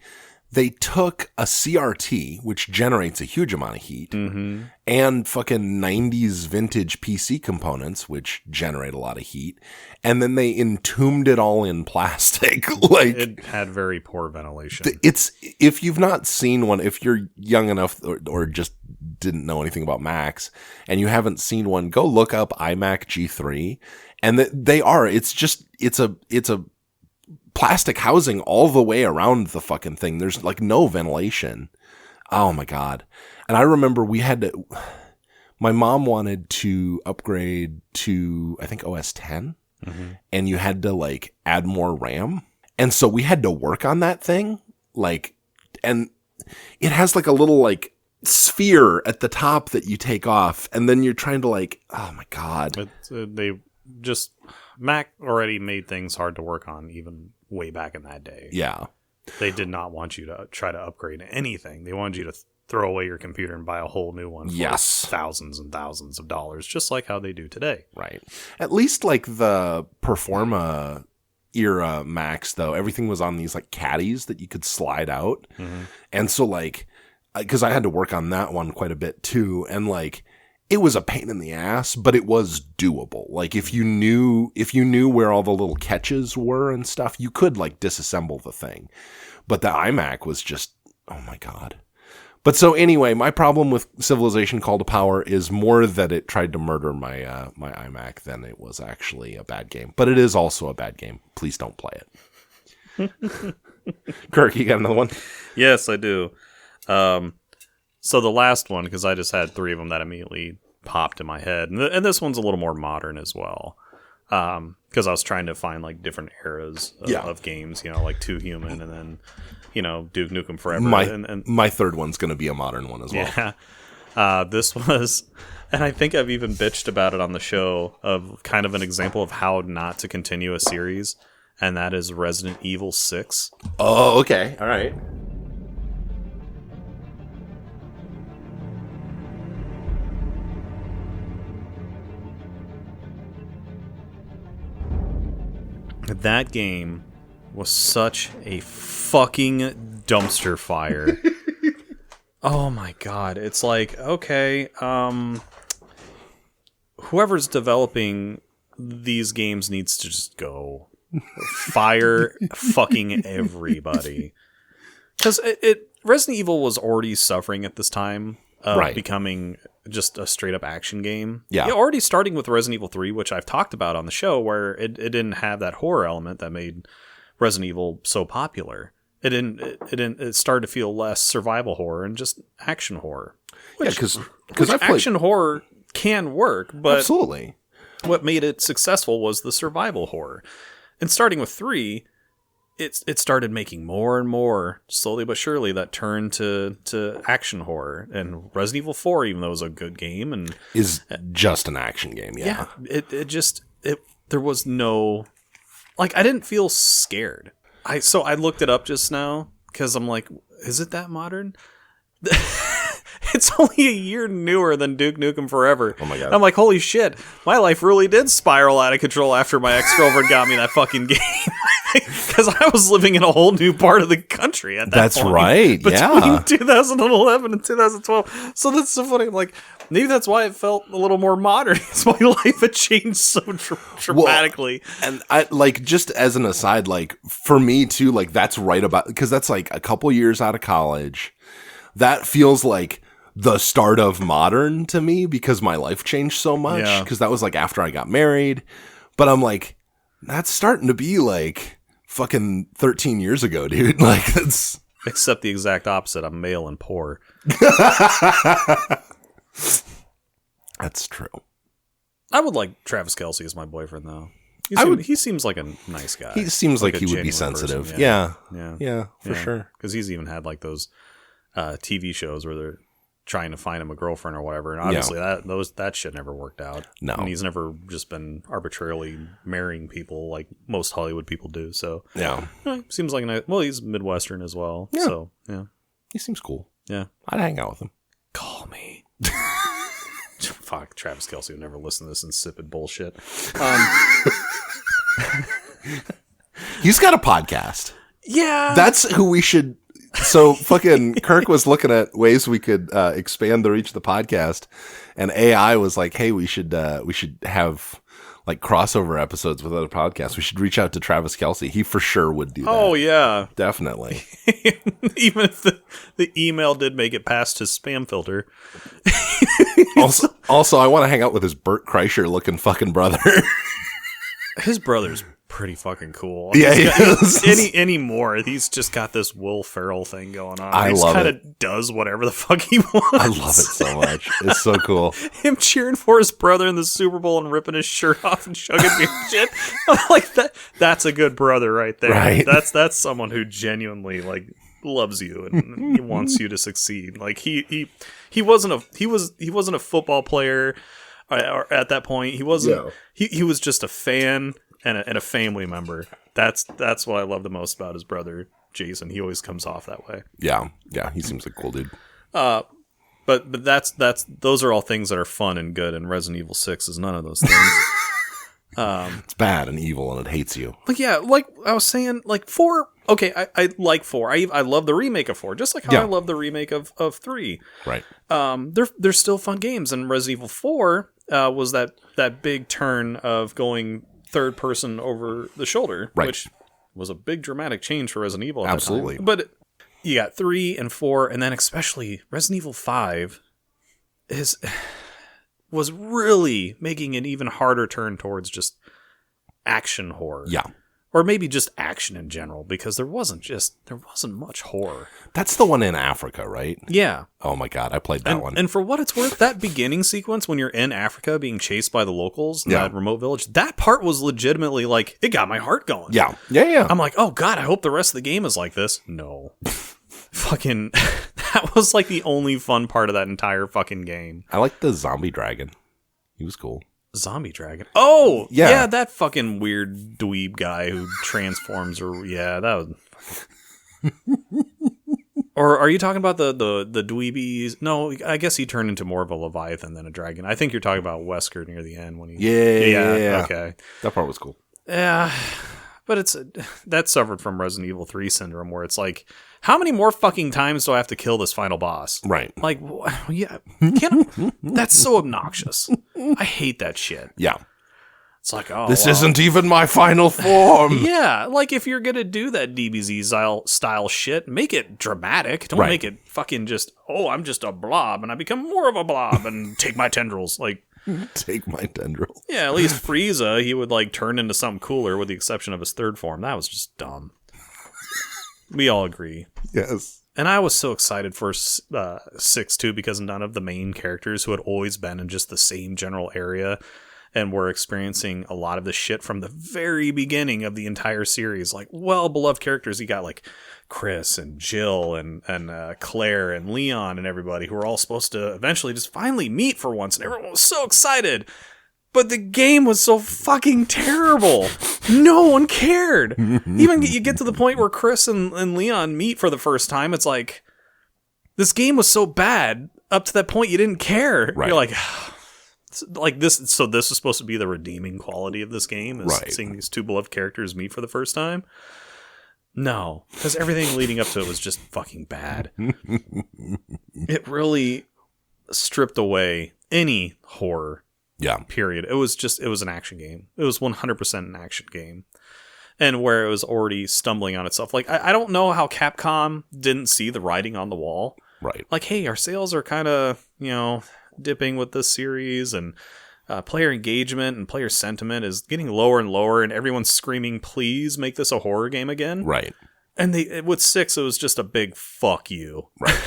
they took a CRT, which generates a huge amount of heat, and fucking 90s vintage PC components, which generate a lot of heat, and then they entombed it all in plastic. Like, it had very poor ventilation. If you've not seen one, if you're young enough or just didn't know anything about Macs, and you haven't seen one, go look up iMac G3, and it's a plastic housing all the way around the fucking thing. There's like no ventilation. Oh my God. And I remember my mom wanted to upgrade to, I think, OS 10, and you had to like add more RAM. And so we had to work on that thing. Like, and it has like a little like sphere at the top that you take off, and then you're trying to like, oh my God. Mac already made things hard to work on even way back in that day. Yeah. They did not want you to try to upgrade anything. They wanted you to throw away your computer and buy a whole new one for thousands and thousands of dollars, just like how they do today. Right. At least like the Performa era Macs, though, everything was on these like caddies that you could slide out. And so like, because I had to work on that one quite a bit too, and like, it was a pain in the ass, but it was doable. Like if you knew where all the little catches were and stuff, you could like disassemble the thing. But the iMac was just, oh my God. But so anyway, my problem with Civilization Call to Power is more that it tried to murder my my iMac than it was actually a bad game. But it is also a bad game. Please don't play it. Kirk, you got another one? Yes, I do. So the last one, because I just had 3 of them that immediately popped in my head, and this one's a little more modern as well, because I was trying to find like different eras of games, like Too Human, and then Duke Nukem Forever. My third one's going to be a modern one as well. Yeah, this was, and I think I've even bitched about it on the show, of kind of an example of how not to continue a series, and that is Resident Evil 6. Oh, okay, all right. That game was such a fucking dumpster fire. Oh my God. It's like, okay, whoever's developing these games needs to just go. Fire fucking everybody. Because Resident Evil was already suffering at this time of Right. becoming just a straight up action game. Yeah. Already starting with Resident Evil 3, which I've talked about on the show, where it didn't have that horror element that made Resident Evil so popular. It started to feel less survival horror and just action horror. Because Action horror can work, but absolutely. what made it successful was the survival horror. And starting with 3, it started making more and more, slowly but surely, that turn to action horror. And Resident Evil 4, even though it was a good game, and Is just an action game, yeah. there was no, like, I didn't feel scared. So I looked it up just now because I'm like, is it that modern? It's only a year newer than Duke Nukem Forever. Oh my God. And I'm like, holy shit, my life really did spiral out of control after my ex-girlfriend got me that fucking game. Because I was living in a whole new part of the country at that That's point. right, yeah. Between 2011 and 2012. So that's so funny. I'm like, maybe that's why it felt a little more modern. Because my life had changed so dramatically. And I like, just as an aside, like for me too, like that's right about, because that's like a couple years out of college. That feels like the start of modern to me because my life changed so much. Yeah. Because that was like after I got married. But I'm like, that's starting to be like fucking 13 years ago, dude. Like that's Except the exact opposite. I'm male and poor. that's true. I would like Travis Kelce as my boyfriend, though. He seems like a nice guy. He seems like a he would be genuine sensitive. person, Yeah, for sure. Because he's even had like those TV shows where they're trying to find him a girlfriend or whatever, and obviously that shit never worked out. No. And he's never just been arbitrarily marrying people like most Hollywood people do. So Yeah, seems like a nice. Well, he's Midwestern as well. Yeah. So yeah, he seems cool. yeah. I'd hang out with him. Call me. Fuck, Travis Kelce would never listen to this insipid bullshit. He's got a podcast. Yeah, That's who we should. So fucking Kirk was looking at ways we could expand the reach of the podcast, and AI was like, "Hey, we should have like crossover episodes with other podcasts. We should reach out to Travis Kelce. He for sure would do that. Oh yeah, Definitely. even if the email did make it past his spam filter. Also, I want to hang out with his Burt Kreischer looking fucking brother. His brother's pretty fucking cool. Yeah, he is. Anymore. He's just got this Will Ferrell thing going on. I He just love kind it. of does whatever the fuck he wants. I love it so much. It's so cool. Him cheering for his brother in the Super Bowl and ripping his shirt off and chugging beer and shit. I'm like, that's a good brother right there. Right. That's someone who genuinely like loves you and he wants you to succeed. Like he wasn't a football player or at that point. He wasn't. No. He was just a fan and a family member. That's what I love the most about his brother Jason. He always comes off that way. Yeah. He seems like a cool dude. But those are all things that are fun and good, and Resident Evil 6 is none of those things. It's bad and evil and it hates you. But yeah, like I was saying, like 4. Okay, I like 4. I love the remake of 4, just like how I love the remake of 3. Right. They're still fun games, and Resident Evil 4 was that big turn of going third person over the shoulder, Right. which was a big dramatic change for Resident Evil. At Absolutely. the time. But you got 3 and 4, and then especially Resident Evil 5 was really making an even harder turn towards just action horror. Yeah. Or maybe just action in general, because there wasn't much horror. That's the one in Africa, right? Yeah. Oh my God. I played that one. And for what it's worth, that beginning sequence when you're in Africa being chased by the locals in that remote village, that part was legitimately like, it got my heart going. Yeah. I'm like, oh God, I hope the rest of the game is like this. No. Fucking, that was like the only fun part of that entire fucking game. I like the zombie dragon. He was cool. Zombie dragon. Oh, Yeah. yeah, that fucking weird dweeb guy who transforms. Or yeah, that was. Or are you talking about the dweebies? No, I guess he turned into more of a leviathan than a dragon. I think you're talking about Wesker near the end when he. Yeah. Okay. That part was cool. Yeah, but that suffered from Resident Evil 3 syndrome, where it's like, how many more fucking times do I have to kill this final boss? Right. Like, yeah, that's so obnoxious. I hate that shit. Yeah. It's like, oh, this isn't even my final form. Yeah, like if you're gonna do that DBZ style shit, make it dramatic. Don't make it fucking just, oh, I'm just a blob and I become more of a blob and take my tendrils. Like, take my tendrils. Yeah, at least Frieza, he would like turn into something cooler, with the exception of his third form. That was just dumb. We all agree. Yes. And I was so excited for 6 too, because none of the main characters who had always been in just the same general area and were experiencing a lot of the shit from the very beginning of the entire series. Like, well-beloved characters. You got, like, Chris and Jill and Claire and Leon and everybody who were all supposed to eventually just finally meet for once. And everyone was so excited. But the game was so fucking terrible. No one cared. Even you get to the point where Chris and Leon meet for the first time. It's like, this game was so bad. Up to that point, you didn't care. Right. You're like this. So this is supposed to be the redeeming quality of this game, is seeing these two beloved characters meet for the first time. No, because everything leading up to it was just fucking bad. It really stripped away any horror. Yeah. Period. It was an action game. It was 100% an action game. And where it was already stumbling on itself. Like, I don't know how Capcom didn't see the writing on the wall. Right. Like, hey, our sales are kind of, dipping with this series, and player engagement and player sentiment is getting lower and lower, and everyone's screaming, please make this a horror game again. Right. And with 6, it was just a big fuck you. Right.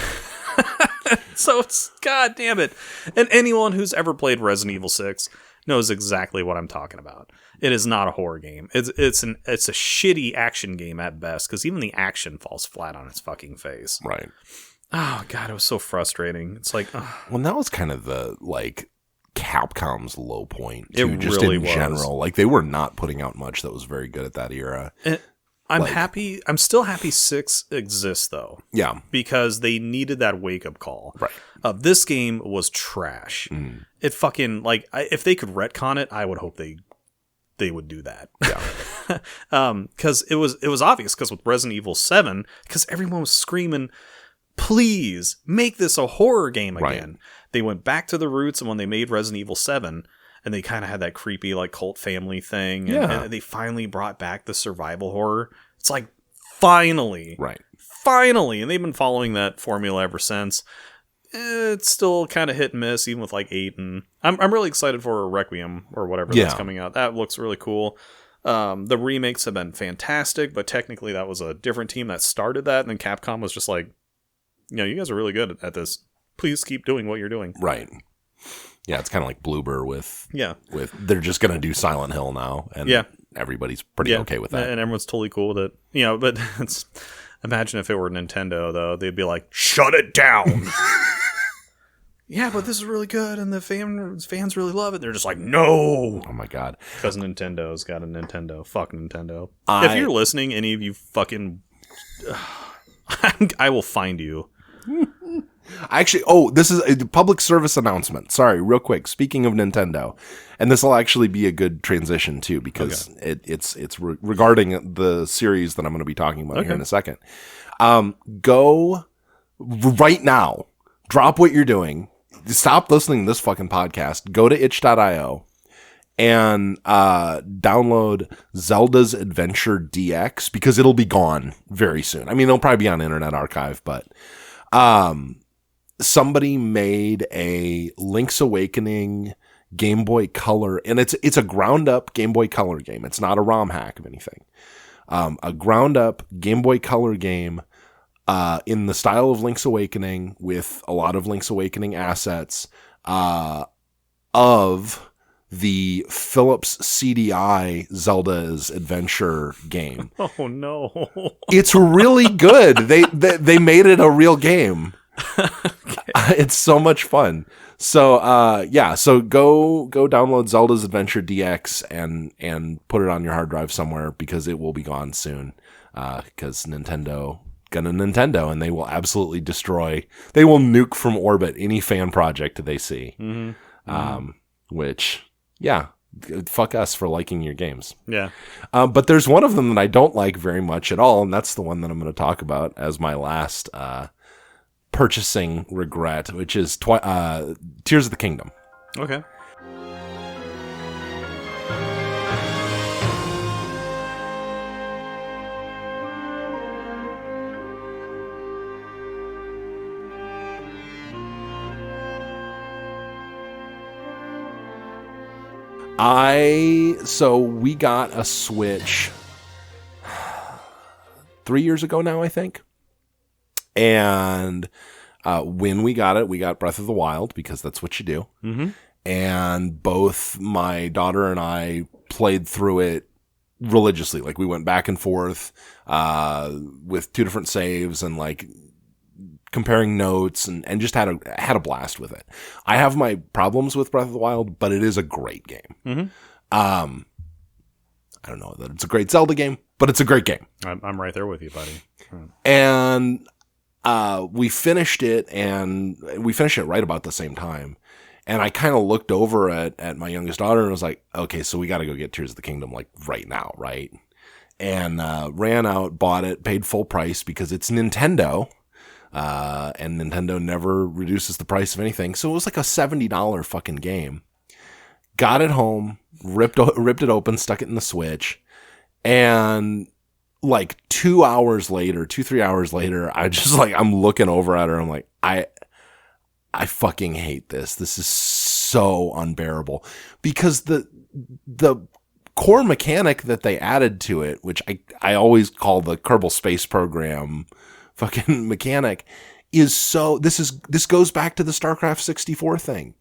So it's, god damn it. And anyone who's ever played Resident Evil 6 knows exactly what I'm talking about. It is not a horror game. It's a shitty action game at best, because even the action falls flat on its fucking face. Right. Oh god, it was so frustrating. It's like, well, that was kind of the Capcom's low point too, it just really in general. Like, they were not putting out much that was very good at that era. I'm still happy 6 exists, though. Yeah. Because they needed that wake-up call. Right. This game was trash. It fucking, if they could retcon it, I would hope they would do that. Yeah. Because it was obvious, because with Resident Evil 7, because everyone was screaming, please, make this a horror game again. Right. They went back to the roots, and when they made Resident Evil 7... and they kind of had that creepy, cult family thing. And they finally brought back the survival horror. It's like, finally. Right. Finally. And they've been following that formula ever since. It's still kind of hit and miss, even with 8. And I'm really excited for Requiem or whatever that's coming out. That looks really cool. The remakes have been fantastic, but technically that was a different team that started that. And then Capcom was just like, you guys are really good at this. Please keep doing what you're doing. Right. Yeah, it's kind of like Bloober with they're just going to do Silent Hill now, and everybody's pretty okay with that. And everyone's totally cool with it. But imagine if it were Nintendo, though. They'd be like, shut it down! Yeah, but this is really good, and the fans really love it. They're just like, no! Oh my god. Because Nintendo's got a Nintendo. Fuck Nintendo. If you're listening, any of you fucking... I will find you. Actually, this is a public service announcement. Sorry, real quick. Speaking of Nintendo, and this will actually be a good transition too, because it's regarding the series that I'm going to be talking about here in a second. Go right now. Drop what you're doing. Stop listening to this fucking podcast. Go to itch.io and download Zelda's Adventure DX, because it'll be gone very soon. I mean, it'll probably be on Internet Archive, but somebody made a Link's Awakening Game Boy Color, and it's a ground up Game Boy Color game. It's not a ROM hack of anything. A ground up Game Boy Color game in the style of Link's Awakening, with a lot of Link's Awakening assets of the Philips CDI Zelda's Adventure game. Oh no. It's really good. They made it a real game. It's so much fun. So so go download Zelda's Adventure DX and put it on your hard drive somewhere, because it will be gone soon. Because Nintendo and they will absolutely destroy. They will nuke from orbit any fan project they see. Mm-hmm. Which, fuck us for liking your games. Yeah. But there's one of them that I don't like very much at all, and that's the one that I'm going to talk about as my last purchasing regret, which is Tears of the Kingdom. Okay. So we got a Switch 3 years ago now, I think. And when we got it, we got Breath of the Wild because that's what you do. Mm-hmm. And both my daughter and I played through it religiously. Like, we went back and forth with 2 different saves and like comparing notes and just had a blast with it. I have my problems with Breath of the Wild, but it is a great game. Mm-hmm. I don't know that it's a great Zelda game, but it's a great game. I'm right there with you, buddy. And we finished it, and we finished it right about the same time. And I kind of looked over at my youngest daughter and was like, okay, so we got to go get Tears of the Kingdom like right now, right? And ran out, bought it, paid full price because it's Nintendo. And Nintendo never reduces the price of anything. So it was like a $70 fucking game. Got it home, ripped it open, stuck it in the Switch. And like 3 hours later, I'm looking over at her. I'm like, I fucking hate this. This is so unbearable because the core mechanic that they added to it, which I always call the Kerbal Space Program fucking mechanic, is this goes back to the StarCraft 64 thing.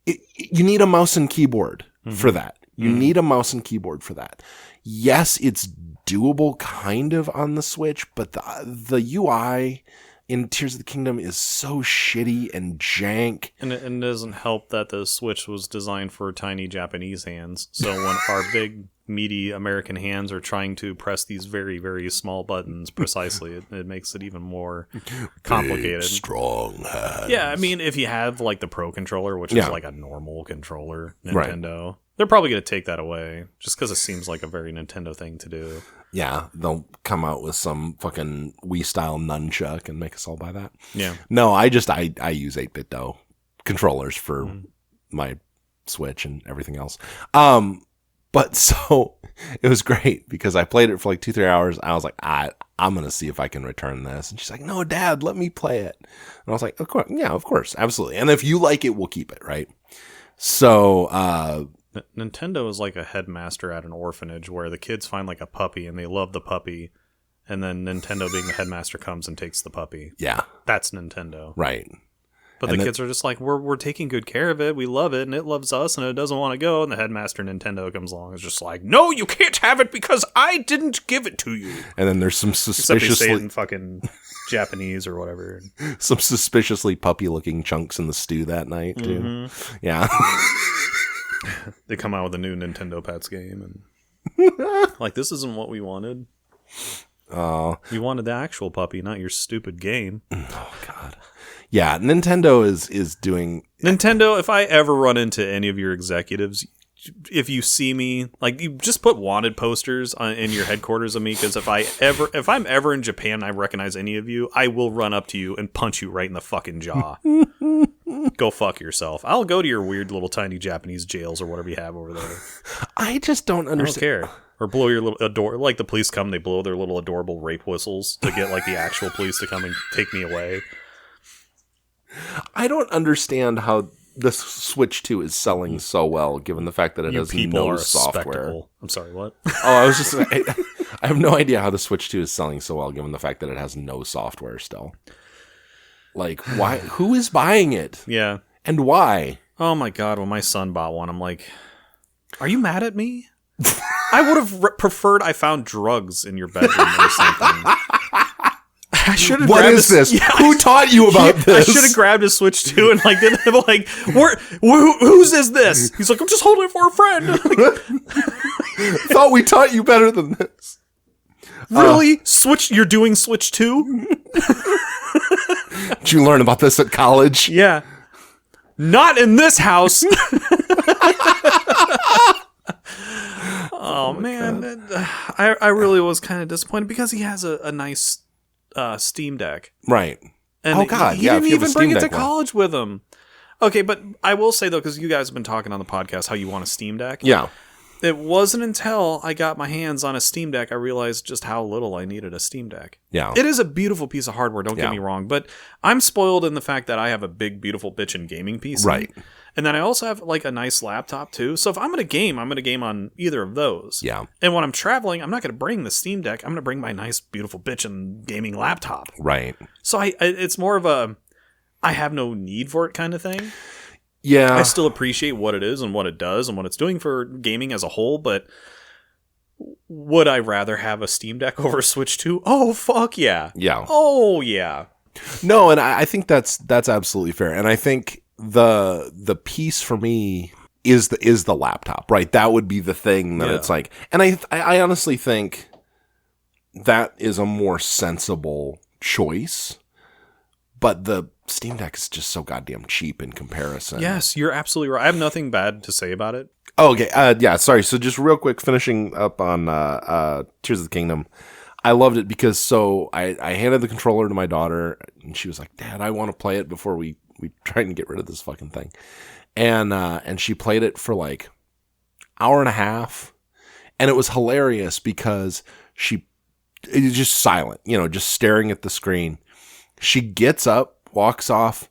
You need a mouse and keyboard for that. You need a mouse and keyboard for that. Yes, it's doable kind of on the Switch, but the UI in Tears of the Kingdom is so shitty and jank. And it doesn't help that the Switch was designed for tiny Japanese hands. So when our big, meaty American hands are trying to press these very, very small buttons precisely, it makes it even more complicated. Big, strong hands. Yeah, I mean, if you have like the Pro Controller, which is like a normal controller, Nintendo, they're probably going to take that away just because it seems like a very Nintendo thing to do. Yeah, they'll come out with some fucking Wii-style nunchuck and make us all buy that. Yeah. No, I use 8-bit though controllers for my Switch and everything else. But so it was great because I played it for like 2-3 hours. I was like, I'm going to see if I can return this. And she's like, no, Dad, let me play it. And I was like, of course, absolutely. And if you like it, we'll keep it, right? So, Nintendo is like a headmaster at an orphanage where the kids find like a puppy and they love the puppy, and then Nintendo being the headmaster comes and takes the puppy. Yeah. That's Nintendo. Right. But the kids are just like, we're taking good care of it, we love it, and it loves us, and it doesn't want to go, and the headmaster Nintendo comes along and is just like, no, you can't have it because I didn't give it to you. And then there's some Except suspiciously... they say it in fucking Japanese or whatever. Some suspiciously puppy-looking chunks in the stew that night, too. Mm-hmm. Yeah. They come out with a new Nintendo Pets game, and like, this isn't what we wanted. You wanted the actual puppy, not your stupid game. Oh, God. Yeah, Nintendo is doing... Nintendo, if I ever run into any of your executives, if you see me, like, you just put wanted posters in your headquarters of me, because if I'm ever in Japan and I recognize any of you, I will run up to you and punch you right in the fucking jaw. Go fuck yourself. I'll go to your weird little tiny Japanese jails or whatever you have over there. I just don't understand. I don't care. Or blow your little like the police come, they blow their little adorable rape whistles to get like the actual police to come and take me away. I don't understand how the Switch 2 is selling so well, given the fact that it has no software. Spectacle. I'm sorry, what? I was just I have no idea how the Switch 2 is selling so well, given the fact that it has no software still. Like, why? Who is buying it? Yeah. And why? Oh my God, when my son bought one, I'm like, are you mad at me? I would have preferred I found drugs in your bedroom or something. I should have. What is this? Yeah, who taught you about this? I should have grabbed his Switch 2 and like did like, whose is this? He's like, I'm just holding it for a friend. Like, thought we taught you better than this. Really? Switch? You're doing Switch 2? Did you learn about this at college? Yeah. Not in this house. Oh man, I really was kind of disappointed because he has a nice Steam Deck. Right. And oh God, he yeah. didn't even bring it to college with him. Okay, but I will say though, because you guys have been talking on the podcast how you want a Steam Deck. Yeah. It wasn't until I got my hands on a Steam Deck I realized just how little I needed a Steam Deck. Yeah. It is a beautiful piece of hardware, don't get me wrong, but I'm spoiled in the fact that I have a big, beautiful bitchin' gaming PC. Right. And then I also have like a nice laptop too. So if I'm going to game on either of those. Yeah. And when I'm traveling, I'm not going to bring the Steam Deck. I'm going to bring my nice, beautiful bitchin' gaming laptop. Right. So it's more of a I have no need for it kind of thing. Yeah. I still appreciate what it is and what it does and what it's doing for gaming as a whole, but would I rather have a Steam Deck over a Switch 2? Oh, fuck yeah. Yeah. Oh, yeah. No, and I think that's absolutely fair. And I think the piece for me is the laptop, right? That would be the thing that it's like, and I honestly think that is a more sensible choice, but the Steam Deck is just so goddamn cheap in comparison. Yes, you're absolutely right. I have nothing bad to say about it. Oh, okay. Yeah, sorry. So just real quick, finishing up on Tears of the Kingdom. I loved it because I handed the controller to my daughter and she was like, Dad, I want to play it before we try and get rid of this fucking thing. And she played it for like hour and a half. And it was hilarious because it was just silent, just staring at the screen. She gets up, walks off,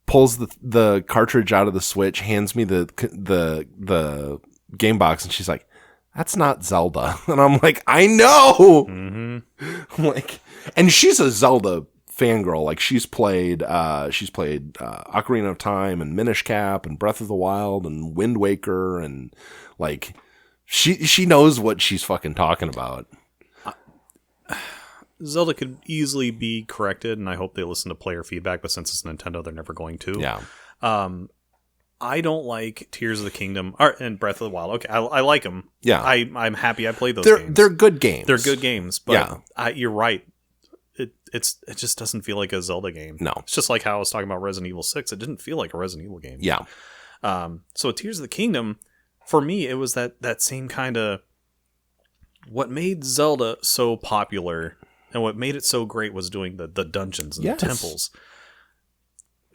pulls the cartridge out of the Switch, hands me the game box, and she's like, "That's not Zelda." And I'm like, "I know." Mm-hmm. I'm like, and she's a Zelda fangirl. Like she's played Ocarina of Time and Minish Cap and Breath of the Wild and Wind Waker, and like she knows what she's fucking talking about. Zelda could easily be corrected, and I hope they listen to player feedback, but since it's Nintendo, they're never going to. Yeah. I don't like Tears of the Kingdom and Breath of the Wild. Okay, I like them. Yeah. I'm happy I played those games. They're good games. They're good games, but you're right. It just doesn't feel like a Zelda game. No. It's just like how I was talking about Resident Evil 6. It didn't feel like a Resident Evil game. Yeah. So Tears of the Kingdom, for me, it was that same kind of... What made Zelda so popular... And what made it so great was doing the dungeons and the temples.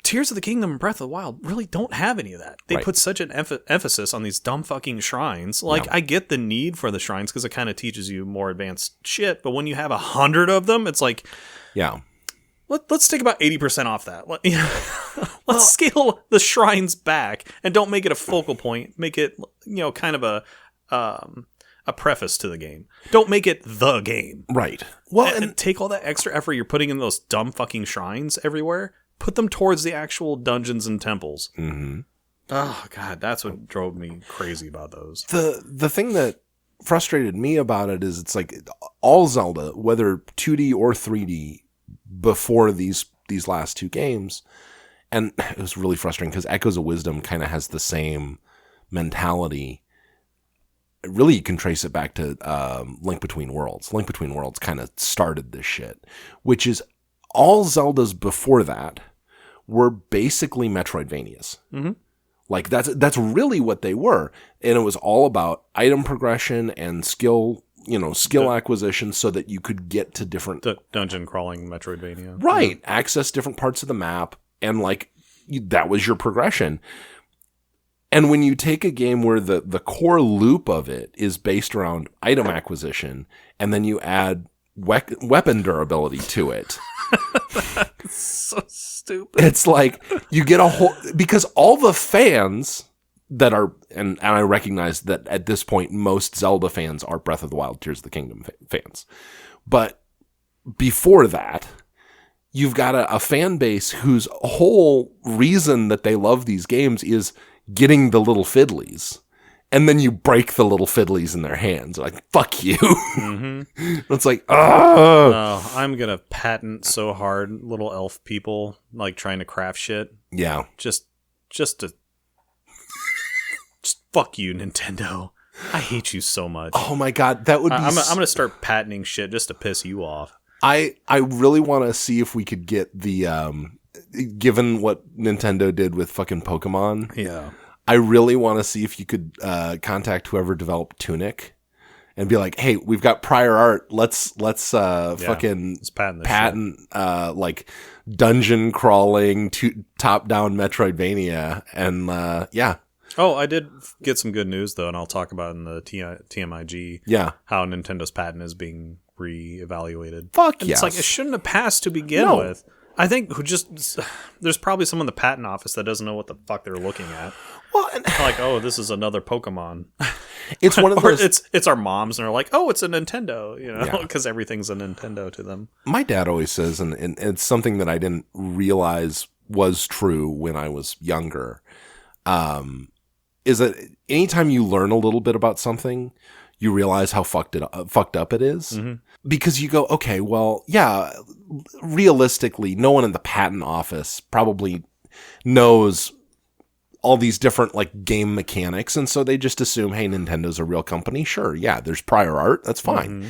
Tears of the Kingdom and Breath of the Wild really don't have any of that. They put such an emphasis on these dumb fucking shrines. Like, I get the need for the shrines because it kind of teaches you more advanced shit. But when you have 100 of them, it's like... Yeah. Let's take about 80% off that. Let's scale the shrines back and don't make it a focal point. Make it, kind of a preface to the game. Don't make it the game. Right. Well, and take all that extra effort you're putting in those dumb fucking shrines everywhere. Put them towards the actual dungeons and temples. Mm-hmm. Oh, God, that's what drove me crazy about those. The thing that frustrated me about it is it's like all Zelda, whether 2D or 3D, before these last two games, and it was really frustrating because Echoes of Wisdom kind of has the same mentality. Really, you can trace it back to Link Between Worlds. Link Between Worlds kind of started this shit, which is all Zeldas before that were basically Metroidvanias. Mm-hmm. Like that's really what they were, and it was all about item progression and skill acquisition so that you could get to different dungeon crawling Metroidvania. Right, access different parts of the map, and like that was your progression. And when you take a game where the core loop of it is based around item acquisition, and then you add weapon durability to it. That's so stupid. It's like you get a whole... Because all the fans that are... And I recognize that at this point, most Zelda fans are Breath of the Wild, Tears of the Kingdom fans. But before that... You've got a fan base whose whole reason that they love these games is getting the little fiddlies. And then you break the little fiddlies in their hands. Like, fuck you. Mm-hmm. It's like, oh, I'm going to patent so hard little elf people, like, trying to craft shit. Yeah. Just fuck you, Nintendo. I hate you so much. Oh my God. That would be... I'm going to start patenting shit just to piss you off. I really want to see if we could get the, given what Nintendo did with fucking Pokemon. Yeah. I really want to see if you could contact whoever developed Tunic and be like, hey, we've got prior art. Let's fucking patent like dungeon crawling top down Metroidvania. And yeah. Oh, I did get some good news though, and I'll talk about in the TMIG. Yeah. How Nintendo's patent is being reevaluated. Fuck and yes. It's like it shouldn't have passed to begin with. I think there's probably someone in the patent office that doesn't know what the fuck they're looking at. Well, Like, oh, this is another Pokemon. it's one of Or those. it's our moms, and they're like, oh, it's a Nintendo, because everything's a Nintendo to them. My dad always says, and it's something that I didn't realize was true when I was younger, is that anytime you learn a little bit about something, you realize how fucked up it is. Mm-hmm. Because you go, okay, well, yeah, realistically, no one in the patent office probably knows all these different like game mechanics, and so they just assume, hey, Nintendo's a real company. Sure, yeah, there's prior art, that's fine. Mm-hmm.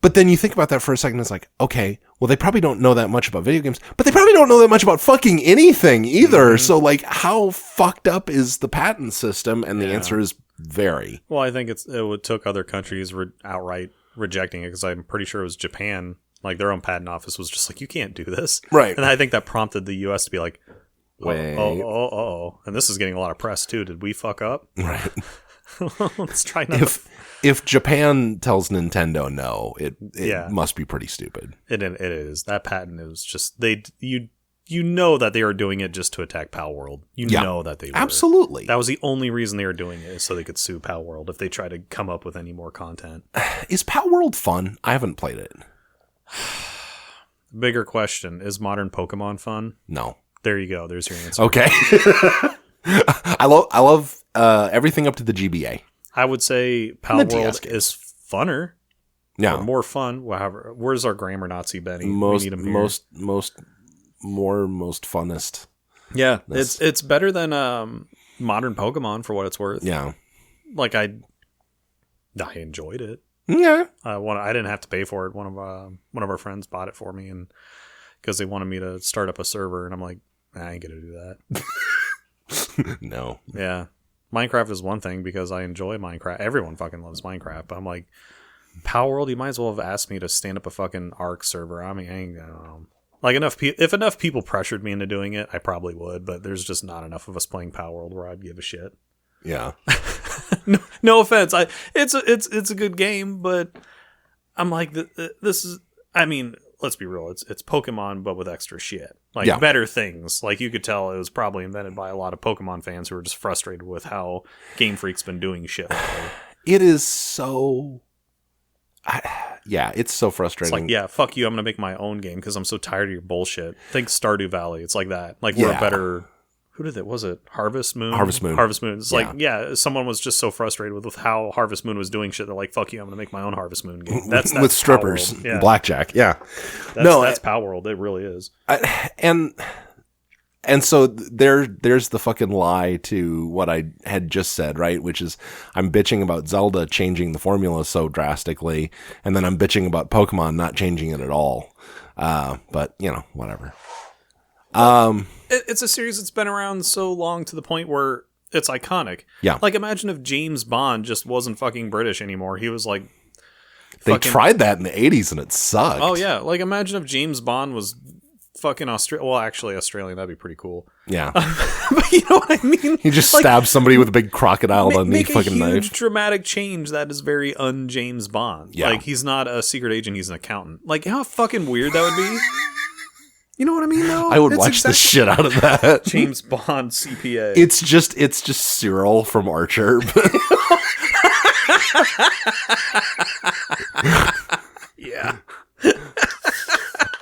But then you think about that for a second, it's like, okay, well, they probably don't know that much about video games, but they probably don't know that much about fucking anything either. Mm-hmm. So, like, how fucked up is the patent system? And the answer is very. Well, I think it took other countries outright rejecting it, because I'm pretty sure it was Japan. Like, their own patent office was just like, you can't do this. Right. And I think that prompted the U.S. to be like, oh. And this is getting a lot of press, too. Did we fuck up? Right. Let's try not If Japan tells Nintendo no, it must be pretty stupid. It is. That patent is just you know that they are doing it just to attack Pal World. You know that they were. Absolutely. That was the only reason they were doing it, is so they could sue Pal World if they try to come up with any more content. Is Pal World fun? I haven't played it. Bigger question: is modern Pokemon fun? No. There you go. There's your answer. Okay. I love everything up to the GBA. I would say Pal World is funner. Yeah. Or more fun. However, where's our grammar Nazi Benny? Most funnest. Yeah. It's better than modern Pokemon for what it's worth. Yeah. Like I enjoyed it. Yeah. I didn't have to pay for it. One of our friends bought it for me, and because they wanted me to start up a server, and I'm like, I ain't gonna do that. No. Yeah. Minecraft is one thing because I enjoy Minecraft. Everyone fucking loves Minecraft. But I'm like, Power World, you might as well have asked me to stand up a fucking Ark server. I mean, I don't know. Like, if enough people pressured me into doing it, I probably would. But there's just not enough of us playing Power World where I'd give a shit. Yeah. No offense. It's a good game, but I'm like, this is. I mean, let's be real. It's Pokemon, but with extra shit. Like, better things. Like, you could tell it was probably invented by a lot of Pokemon fans who were just frustrated with how Game Freak's been doing shit lately. It is so... it's so frustrating. It's like, fuck you, I'm going to make my own game because I'm so tired of your bullshit. Think Stardew Valley. It's like that. Like, we're a better... Who did it? Was it Harvest Moon? Harvest Moon. It's like, someone was just so frustrated with how Harvest Moon was doing shit. They're like, fuck you, I'm going to make my own Harvest Moon game. That's with strippers, blackjack. Yeah. That's Power World. It really is. And so there's the fucking lie to what I had just said, right? Which is I'm bitching about Zelda changing the formula so drastically, and then I'm bitching about Pokemon not changing it at all. But, whatever. It's a series that's been around so long to the point where it's iconic. Yeah. Like, imagine if James Bond just wasn't fucking British anymore. He was like... They tried that in the 80s and it sucked. Oh, yeah. Like, imagine if James Bond was fucking Australian. Well, actually, Australian. That'd be pretty cool. Yeah. But you know what I mean? He just stabs somebody with a big crocodile on the fucking knife. Make a huge dramatic change that is very un-James Bond. Yeah. Like, he's not a secret agent. He's an accountant. Like, how fucking weird that would be. You know what I mean, though? I would watch the shit out of that. James Bond CPA. It's just Cyril from Archer. Yeah.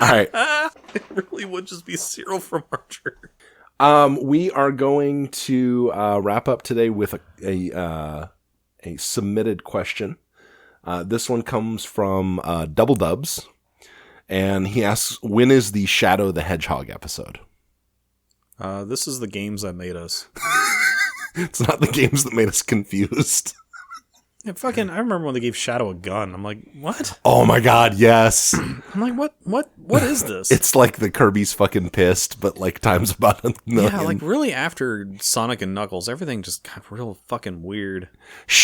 All right. It really would just be Cyril from Archer. We are going to wrap up today with a submitted question. This one comes from Double Dubs. And he asks, when is the Shadow the Hedgehog episode? This is the games that made us. It's not the games that made us confused. Yeah, I remember when they gave Shadow a gun. I'm like, what? Oh my god, yes. I'm like, what is this? It's like the Kirby's fucking pissed, but like times about a million. Yeah, like really after Sonic and Knuckles, everything just got real fucking weird.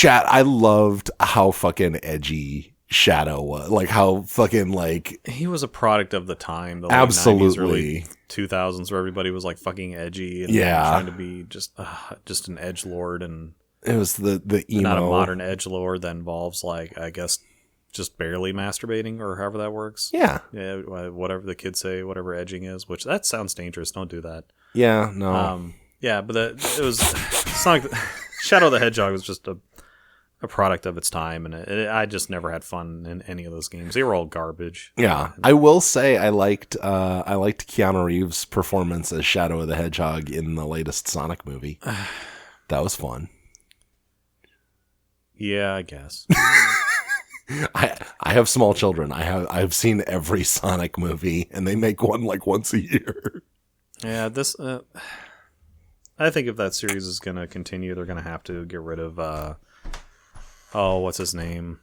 I loved how fucking edgy Shadow was, like how fucking like he was a product of the time, the late absolutely 90s, early 2000s, where everybody was like fucking edgy and trying to be just an edgelord, and it was the emo, not a modern edgelord that involves like I guess just barely masturbating, or however that works. Yeah. Yeah, whatever the kids say, whatever edging is, which that sounds dangerous. Don't do that. Yeah, no. Yeah, but it was Sonic. Shadow the Hedgehog was just a product of its time, and I just never had fun in any of those games. They were all garbage. Yeah, I will say I liked Keanu Reeves' performance as Shadow of the Hedgehog in the latest Sonic movie. That was fun. Yeah, I guess. I have small children. I've seen every Sonic movie, and they make one like once a year. Yeah, this. I think if that series is going to continue, they're going to have to get rid of. What's his name?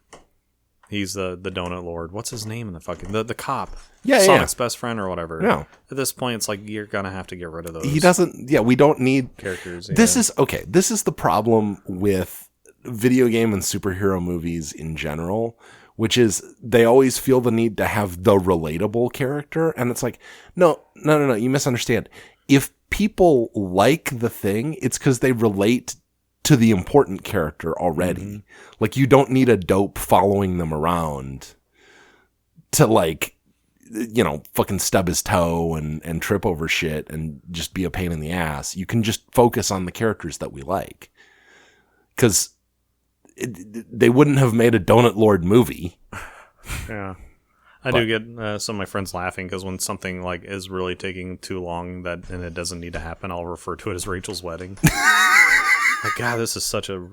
He's the Donut Lord. What's his name in the fucking the cop? Yeah, Sonic's best friend or whatever. No. At this point, it's like you're gonna have to get rid of those. He doesn't. Yeah, we don't need characters. This is okay. This is the problem with video game and superhero movies in general, which is they always feel the need to have the relatable character, and it's like, no. You misunderstand. If people like the thing, it's because they relate to the important character already. Mm-hmm. Like, you don't need a dope following them around to, like, you know, fucking stub his toe and trip over shit and just be a pain in the ass. You can just focus on the characters that we like. Because they wouldn't have made a Donut Lord movie. Yeah. I do get some of my friends laughing because when something like is really taking too long and it doesn't need to happen, I'll refer to it as Rachel's wedding. Like, God, this is such a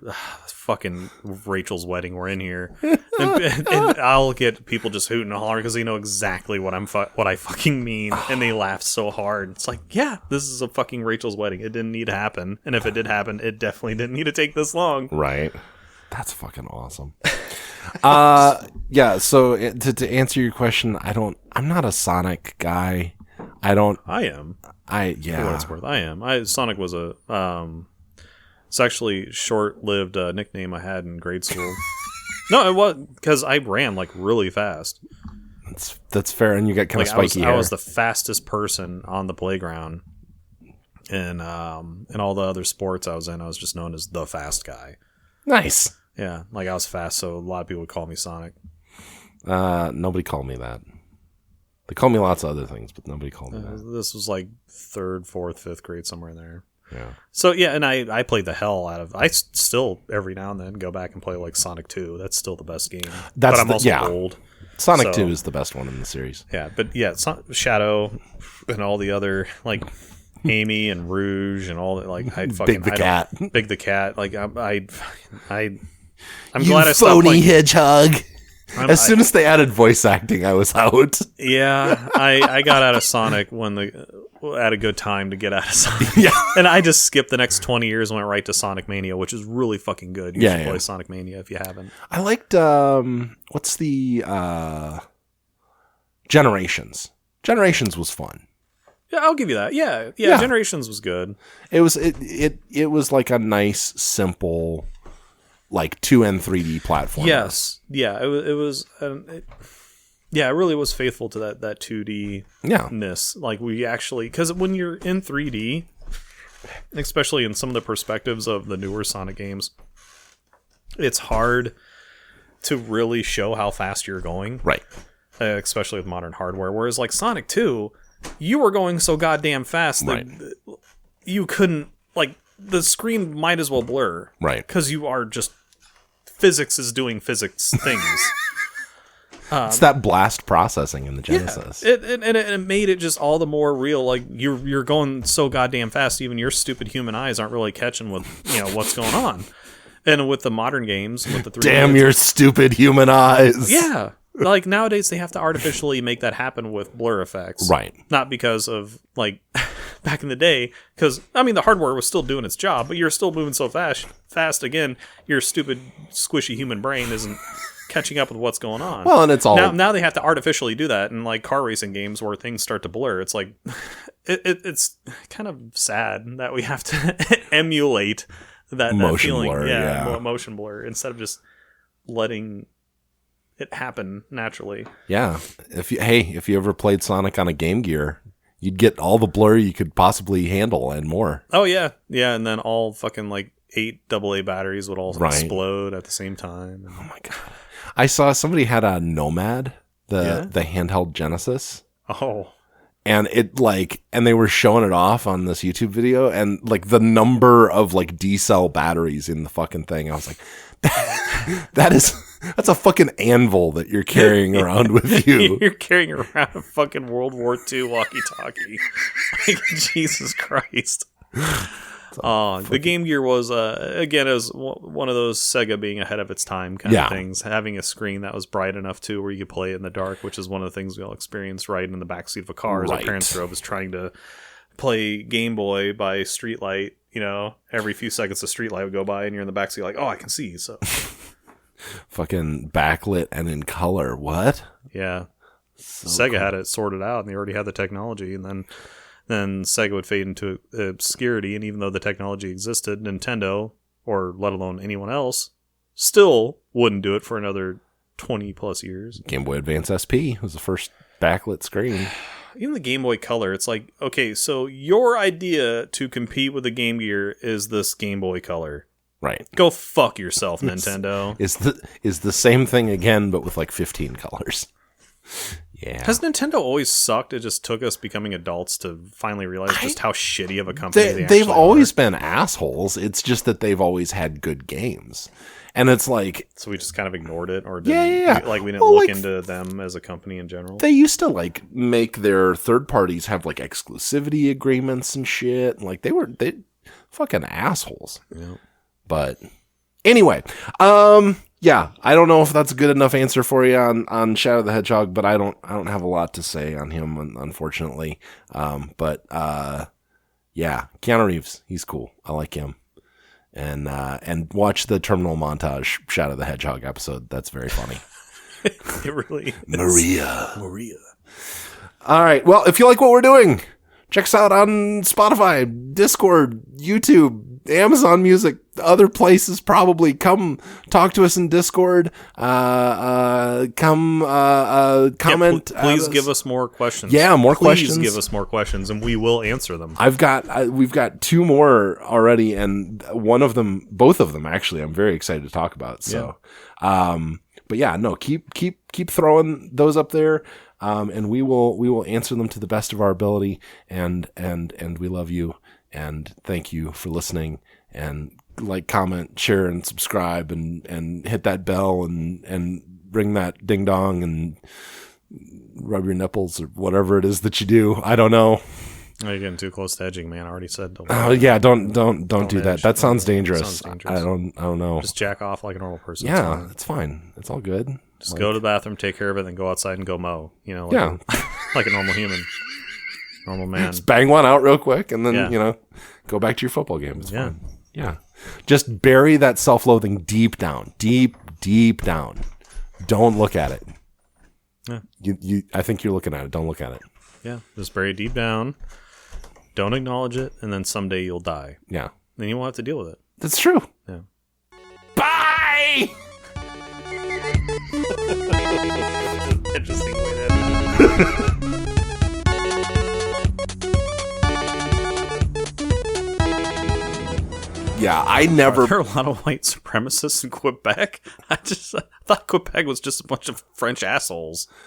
fucking Rachel's wedding we're in here, and I'll get people just hooting and hollering because they know exactly what I fucking mean, and they laugh so hard. It's like, yeah, this is a fucking Rachel's wedding. It didn't need to happen, and if it did happen, it definitely didn't need to take this long. Right. That's fucking awesome. Yeah. So to answer your question, I'm not a Sonic guy. I am. Yeah. For what it's worth, I am. Sonic was it's actually a short-lived nickname I had in grade school. No, it was because I ran like really fast. That's fair, and you got kind of spiky hair. I was the fastest person on the playground, and in all the other sports I was in, I was just known as the fast guy. Nice. Yeah, like I was fast, so a lot of people would call me Sonic. Nobody called me that. They call me lots of other things, but nobody called me that. This was like 3rd, 4th, 5th grade, somewhere in there. Yeah. So yeah, and I played the hell out of. I still every now and then go back and play like Sonic 2. That's still the best game. But I'm also old. Sonic 2 is the best one in the series. Yeah, but yeah, Shadow and all the other like Amy and Rouge and all that. Like I fucking Big the Cat. Like I'm glad I stopped phony playing. hedgehog. As soon as they added voice acting, I was out. Yeah, I got out of Sonic at a good time to get out of Sonic. Yeah. And I just skipped the next 20 years and went right to Sonic Mania, which is really fucking good. You should play Sonic Mania if you haven't. I liked, what's the, Generations. Generations was fun. Yeah, I'll give you that. Yeah. Generations was good. It was like a nice, simple, like 2 and 3D platform. Yes. Yeah, it was yeah, it really was faithful to that 2D-ness. Like, we actually... Because when you're in 3D, especially in some of the perspectives of the newer Sonic games, it's hard to really show how fast you're going. Right. Especially with modern hardware. Whereas, like, Sonic 2, you were going so goddamn fast that you couldn't... Like, the screen might as well blur. Right. Because you are just... Physics is doing physics things. It's that blast processing in the Genesis. Yeah, it made it just all the more real. Like you're going so goddamn fast, even your stupid human eyes aren't really catching what's going on. And with the modern games, with the 3D damn your stupid human eyes. Yeah, like nowadays they have to artificially make that happen with blur effects, right? Not because of like back in the day, because I mean the hardware was still doing its job, but you're still moving so fast. Again, your stupid squishy human brain isn't catching up with what's going on. Well, and it's all now they have to artificially do that in like car racing games where things start to blur. It's like it's kind of sad that we have to emulate that feeling, blur, motion blur instead of just letting it happen naturally. Yeah. If you ever played Sonic on a Game Gear, you'd get all the blur you could possibly handle and more. Oh yeah, and then all fucking like 8 AA batteries would all explode at the same time. Oh my god. I saw somebody had a Nomad, the handheld Genesis. Oh. And and they were showing it off on this YouTube video, and like the number of like D-cell batteries in the fucking thing. I was like, that's a fucking anvil that you're carrying around with you. You're carrying around a fucking World War II walkie-talkie. Like, Jesus Christ. The Game Gear was, again, it was one of those Sega being ahead of its time kind of things. Having a screen that was bright enough, too, where you could play it in the dark, which is one of the things we all experienced riding in the backseat of a car as our parents drove us trying to play Game Boy by streetlight. You know, every few seconds a streetlight would go by, and you're in the backseat like, oh, I can see, so... Fucking backlit and in color. What? Yeah. Sega had it sorted out, and they already had the technology, and then Sega would fade into obscurity, and even though the technology existed, Nintendo, or let alone anyone else, still wouldn't do it for another 20 plus years. Game Boy Advance SP was the first backlit screen. Even the Game Boy Color, it's like, okay, so your idea to compete with the Game Gear is this Game Boy Color. Right. Go fuck yourself, Nintendo. Is the same thing again, but with like 15 colors. Yeah. Has Nintendo always sucked? It just took us becoming adults to finally realize just how shitty of a company they've always been assholes. It's just that they've always had good games. And it's like... So we just kind of ignored it? Or didn't, like we didn't look into them as a company in general? They used to like make their third parties have like exclusivity agreements and shit. Like they fucking assholes. Yeah. But anyway, yeah, I don't know if that's a good enough answer for you on Shadow the Hedgehog, but I don't have a lot to say on him, unfortunately. But yeah, Keanu Reeves, he's cool. I like him. And watch the Terminal Montage Shadow the Hedgehog episode. That's very funny. It really is. Maria. All right. Well, if you like what we're doing, check us out on Spotify, Discord, YouTube, Amazon Music, other places probably. Come talk to us in Discord. Comment. Please give us more questions. Yeah, more questions. Please give us more questions, and we will answer them. We've got two more already, and both of them actually, I'm very excited to talk about. So, but yeah, no, keep throwing those up there. And we will answer them to the best of our ability, and we love you, and thank you for listening, and like, comment, share, and subscribe, and hit that bell, and ring that ding dong, and rub your nipples or whatever it is that you do. I don't know. Oh, you're getting too close to edging, man. I already said don't. Oh yeah, don't do that. That sounds dangerous. I don't know. Just jack off like a normal person. Yeah, it's fine. It's all good. Just go to the bathroom, take care of it, then go outside and go mow. You know, like a normal human, normal man. Just bang one out real quick, and then go back to your football game. It's fine. Yeah. Just bury that self-loathing deep down, deep down. Don't look at it. Yeah. I think you're looking at it. Don't look at it. Yeah. Just bury it deep down. Don't acknowledge it, and then someday you'll die. Yeah. Then you won't have to deal with it. That's true. Yeah. Bye. Interesting way to Yeah, I never... Are there a lot of white supremacists in Quebec? I thought Quebec was just a bunch of French assholes.